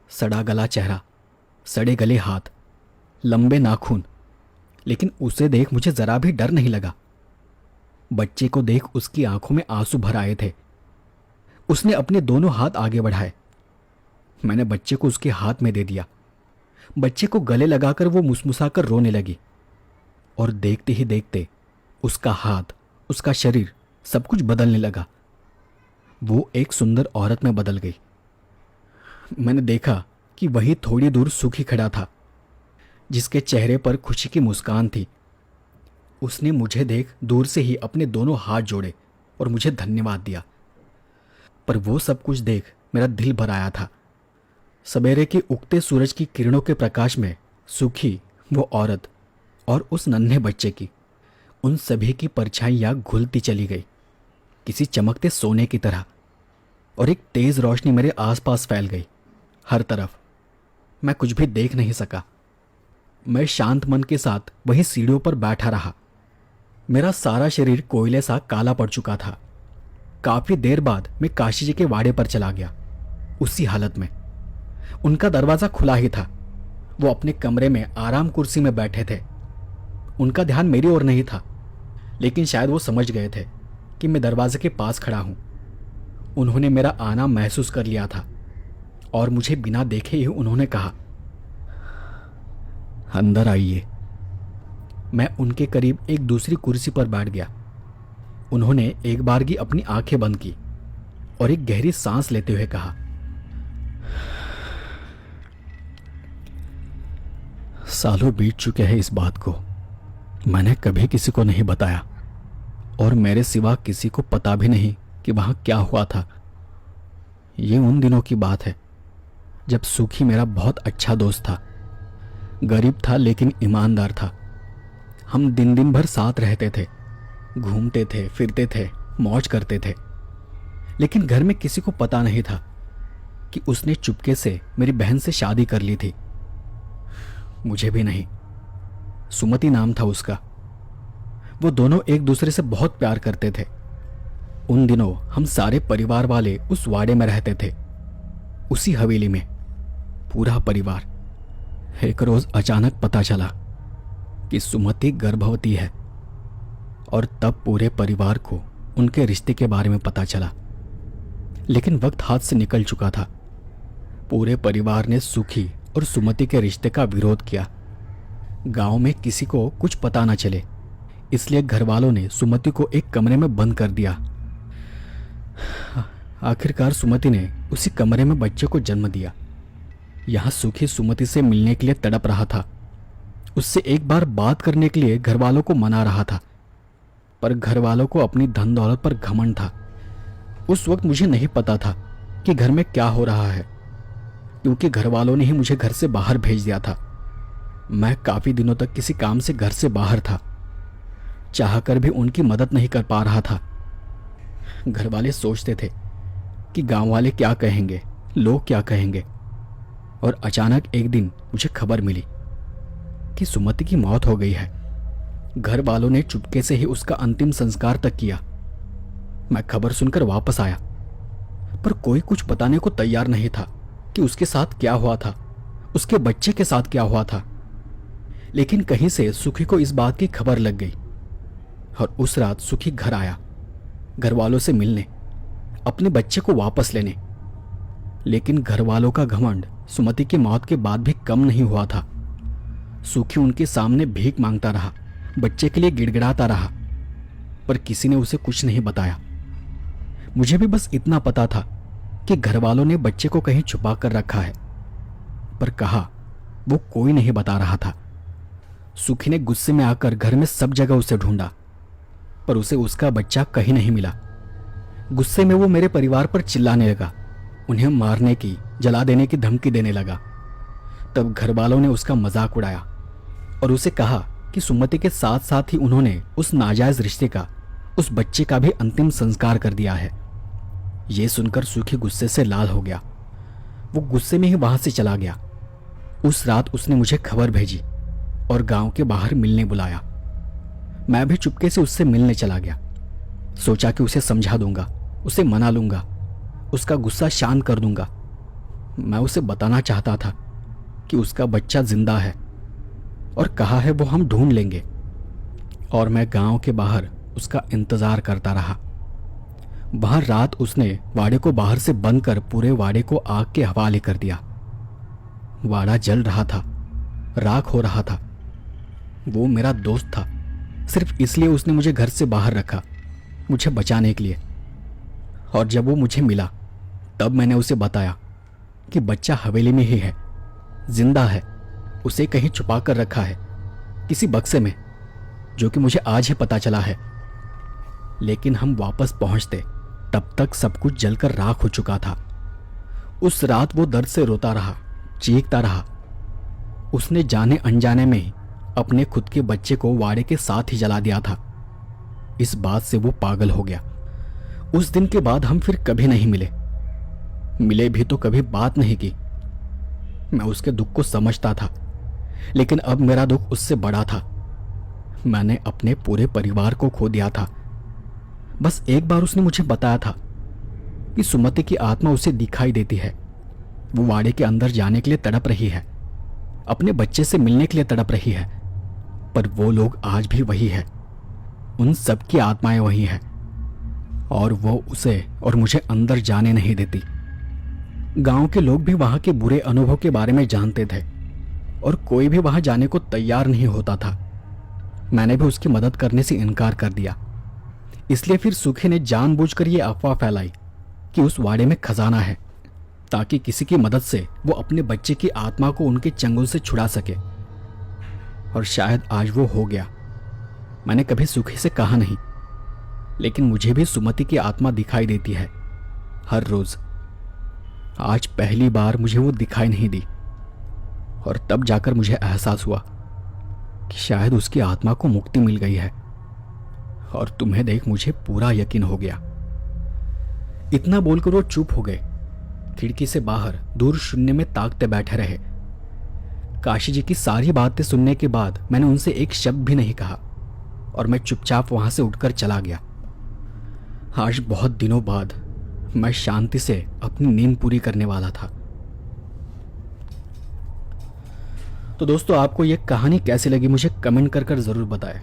सड़ा गला चेहरा, सड़े गले हाथ, लंबे नाखून। लेकिन उसे देख मुझे जरा भी डर नहीं लगा। बच्चे को देख उसकी आंखों में आंसू भर आए थे। उसने अपने दोनों हाथ आगे बढ़ाए। मैंने बच्चे को उसके हाथ में दे दिया। बच्चे को गले लगाकर वो मुसमुसाकर रोने लगी और देखते ही देखते उसका हाथ, उसका शरीर, सब कुछ बदलने लगा। वो एक सुंदर औरत में बदल गई। मैंने देखा कि वही थोड़ी दूर सुखी खड़ा था, जिसके चेहरे पर खुशी की मुस्कान थी। उसने मुझे देख दूर से ही अपने दोनों हाथ जोड़े और मुझे धन्यवाद दिया। पर वो सब कुछ देख मेरा दिल भर आया था। सवेरे के उगते सूरज की किरणों के प्रकाश में सुखी, वो औरत और उस नन्हे बच्चे की, उन सभी की परछाइयां घुलती चली गई, किसी चमकते सोने की तरह। और एक तेज रोशनी मेरे आसपास फैल गई, हर तरफ। मैं कुछ भी देख नहीं सका। मैं शांत मन के साथ वहीं सीढ़ियों पर बैठा रहा। मेरा सारा शरीर कोयले सा काला पड़ चुका था। काफी देर बाद मैं काशी जी के वाड़े पर चला गया, उसी हालत में। उनका दरवाजा खुला ही था। वो अपने कमरे में आराम कुर्सी में बैठे थे। उनका ध्यान मेरी ओर नहीं था, लेकिन शायद वो समझ गए थे कि मैं दरवाजे के पास खड़ा हूं। उन्होंने मेरा आना महसूस कर लिया था और मुझे बिना देखे ही उन्होंने कहा, अंदर आइए। मैं उनके करीब एक दूसरी कुर्सी पर बैठ गया। उन्होंने एक बारगी अपनी आंखें बंद की और एक गहरी सांस लेते हुए कहा, सालों बीत चुके हैं इस बात को। मैंने कभी किसी को नहीं बताया और मेरे सिवा किसी को पता भी नहीं कि वहां क्या हुआ था। ये उन दिनों की बात है जब सुखी मेरा बहुत अच्छा दोस्त था। गरीब था लेकिन ईमानदार था। हम दिन दिन भर साथ रहते थे, घूमते थे, फिरते थे, मौज करते थे। लेकिन घर में किसी को पता नहीं था कि उसने चुपके से मेरी बहन से शादी कर ली थी। मुझे भी नहीं। सुमति नाम था उसका। वो दोनों एक दूसरे से बहुत प्यार करते थे। उन दिनों हम सारे परिवार वाले उस वाड़े में रहते थे, उसी हवेली में, पूरा परिवार। एक रोज अचानक पता चला कि सुमति गर्भवती है और तब पूरे परिवार को उनके रिश्ते के बारे में पता चला। लेकिन वक्त हाथ से निकल चुका था। पूरे परिवार ने सुखी और सुमति के रिश्ते का विरोध किया। गांव में किसी को कुछ पता न चले, इसलिए घर वालों ने सुमति को एक कमरे में बंद कर दिया। आखिरकार सुमति ने उसी कमरे में बच्चे को जन्म दिया। यहां सुखी सुमति से मिलने के लिए तड़प रहा था। उससे एक बार बात करने के लिए घर वालों को मना रहा था, पर घर वालों को अपनी धन दौलत पर घमंड था। उस वक्त मुझे नहीं पता था कि घर में क्या हो रहा है, क्योंकि घर वालों ने ही मुझे घर से बाहर भेज दिया था। मैं काफी दिनों तक किसी काम से घर से बाहर था, चाहकर भी उनकी मदद नहीं कर पा रहा था। घर वाले सोचते थे कि गांव वाले क्या कहेंगे, लोग क्या कहेंगे। और अचानक एक दिन मुझे खबर मिली कि सुमति की मौत हो गई है। घर वालों ने चुपके से ही उसका अंतिम संस्कार तक किया। मैं खबर सुनकर वापस आया, पर कोई कुछ बताने को तैयार नहीं था कि उसके साथ क्या हुआ था, उसके बच्चे के साथ क्या हुआ था। लेकिन कहीं से सुखी को इस बात की खबर लग गई और उस रात सुखी घर आया, घर वालों से मिलने, अपने बच्चे को वापस लेने। लेकिन घर वालों का घमंड सुमति की मौत के बाद भी कम नहीं हुआ था। सुखी उनके सामने भीख मांगता रहा, बच्चे के लिए गिड़गिड़ाता रहा, पर किसी ने उसे कुछ नहीं बताया। मुझे भी बस इतना पता था कि घर वालों ने बच्चे को कहीं छुपा कर रखा है, पर कहा वो कोई नहीं बता रहा था। सुखी ने गुस्से में आकर घर में सब जगह उसे ढूंढा, पर उसे उसका बच्चा कहीं नहीं मिला। गुस्से में वो मेरे परिवार पर चिल्लाने लगा, उन्हें मारने की, जला देने की धमकी देने लगा। तब घर वालों ने उसका मजाक उड़ाया और उसे कहा कि सुमति के साथ साथ ही उन्होंने उस नाजायज रिश्ते का, उस बच्चे का भी अंतिम संस्कार कर दिया है। यह सुनकर सुखी गुस्से से लाल हो गया। वो गुस्से में ही वहां से चला गया। उस रात उसने मुझे खबर भेजी और गांव के बाहर मिलने बुलाया। मैं भी चुपके से उससे मिलने चला गया। सोचा कि उसे समझा दूंगा, उसे मना लूंगा, उसका गुस्सा शांत कर दूंगा। मैं उसे बताना चाहता था कि उसका बच्चा जिंदा है और कहा है वो हम ढूंढ लेंगे। और मैं गांव के बाहर उसका इंतजार करता रहा। बाहर रात उसने वाड़े को बाहर से बंद कर पूरे वाड़े को आग के हवाले कर दिया। वाड़ा जल रहा था, राख हो रहा था। वो मेरा दोस्त था, सिर्फ इसलिए उसने मुझे घर से बाहर रखा, मुझे बचाने के लिए। और जब वो मुझे मिला तब मैंने उसे बताया कि बच्चा हवेली में ही है, जिंदा है, उसे कहीं छुपा कर रखा है, किसी बक्से में, जो कि मुझे आज ही पता चला है। लेकिन हम वापस पहुंचते तब तक सब कुछ जलकर राख हो चुका था। उस रात वो दर्द से रोता रहा, चीखता रहा। उसने जाने अनजाने में ही अपने खुद के बच्चे को वाड़े के साथ ही जला दिया था। इस बात से वो पागल हो गया। उस दिन के बाद हम फिर कभी नहीं मिले भी तो कभी बात नहीं की। मैं उसके दुख को समझता था, लेकिन अब मेरा दुख उससे बड़ा था। मैंने अपने पूरे परिवार को खो दिया था। बस एक बार उसने मुझे बताया था कि सुमति की आत्मा उसे दिखाई देती है। वो वाड़े के अंदर जाने के लिए तड़प रही है, अपने बच्चे से मिलने के लिए तड़प रही है। पर वो लोग आज भी वही है, उन सब की आत्माएं वही है, और वो उसे और मुझे अंदर जाने नहीं देती। गांव के लोग भी वहां के बुरे अनुभव के बारे में जानते थे और कोई भी वहां जाने को तैयार नहीं होता था। मैंने भी उसकी मदद करने से इनकार कर दिया। इसलिए फिर सुखी ने जानबूझकर ये अफवाह फैलाई कि उस वाड़े में खजाना है, ताकि किसी की मदद से वो अपने बच्चे की आत्मा को उनके चंगुल से छुड़ा सके। और शायद आज वो हो गया। मैंने कभी सुखी से कहा नहीं, लेकिन मुझे भी सुमति की आत्मा दिखाई देती है हर रोज। आज पहली बार मुझे वो दिखाई नहीं दी, और तब जाकर मुझे एहसास हुआ कि शायद उसकी आत्मा को मुक्ति मिल गई है। और तुम्हें देख मुझे पूरा यकीन हो गया। इतना बोलकर वो चुप हो गए। खिड़की से बाहर दूर शून्य में ताकते बैठे रहे। काशी जी की सारी बातें सुनने के बाद मैंने उनसे एक शब्द भी नहीं कहा और मैं चुपचाप वहां से उठकर चला गया। आज बहुत दिनों बाद मैं शांति से अपनी नींद पूरी करने वाला था। तो दोस्तों, आपको यह कहानी कैसी लगी मुझे कमेंट कर जरूर बताएं।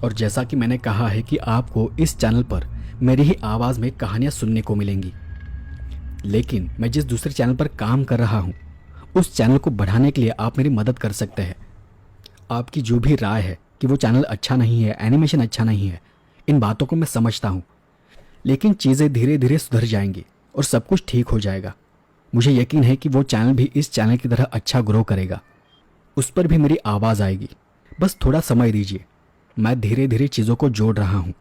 और जैसा कि मैंने कहा है कि आपको इस चैनल पर मेरी ही आवाज में कहानियां सुनने को मिलेंगी, लेकिन मैं जिस दूसरे चैनल पर काम कर रहा हूं उस चैनल को बढ़ाने के लिए आप मेरी मदद कर सकते हैं। आपकी जो भी राय है कि वो चैनल अच्छा नहीं है, एनिमेशन अच्छा नहीं है, इन बातों को मैं समझता हूं, लेकिन चीज़ें धीरे धीरे सुधर जाएंगी और सब कुछ ठीक हो जाएगा। मुझे यकीन है कि वो चैनल भी इस चैनल की तरह अच्छा ग्रो करेगा, उस पर भी मेरी आवाज़ आएगी। बस थोड़ा समय दीजिए, मैं धीरे धीरे चीज़ों को जोड़ रहा हूँ।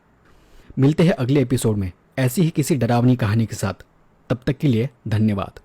मिलते हैं अगले एपिसोड में ऐसी ही किसी डरावनी कहानी के साथ। तब तक के लिए धन्यवाद।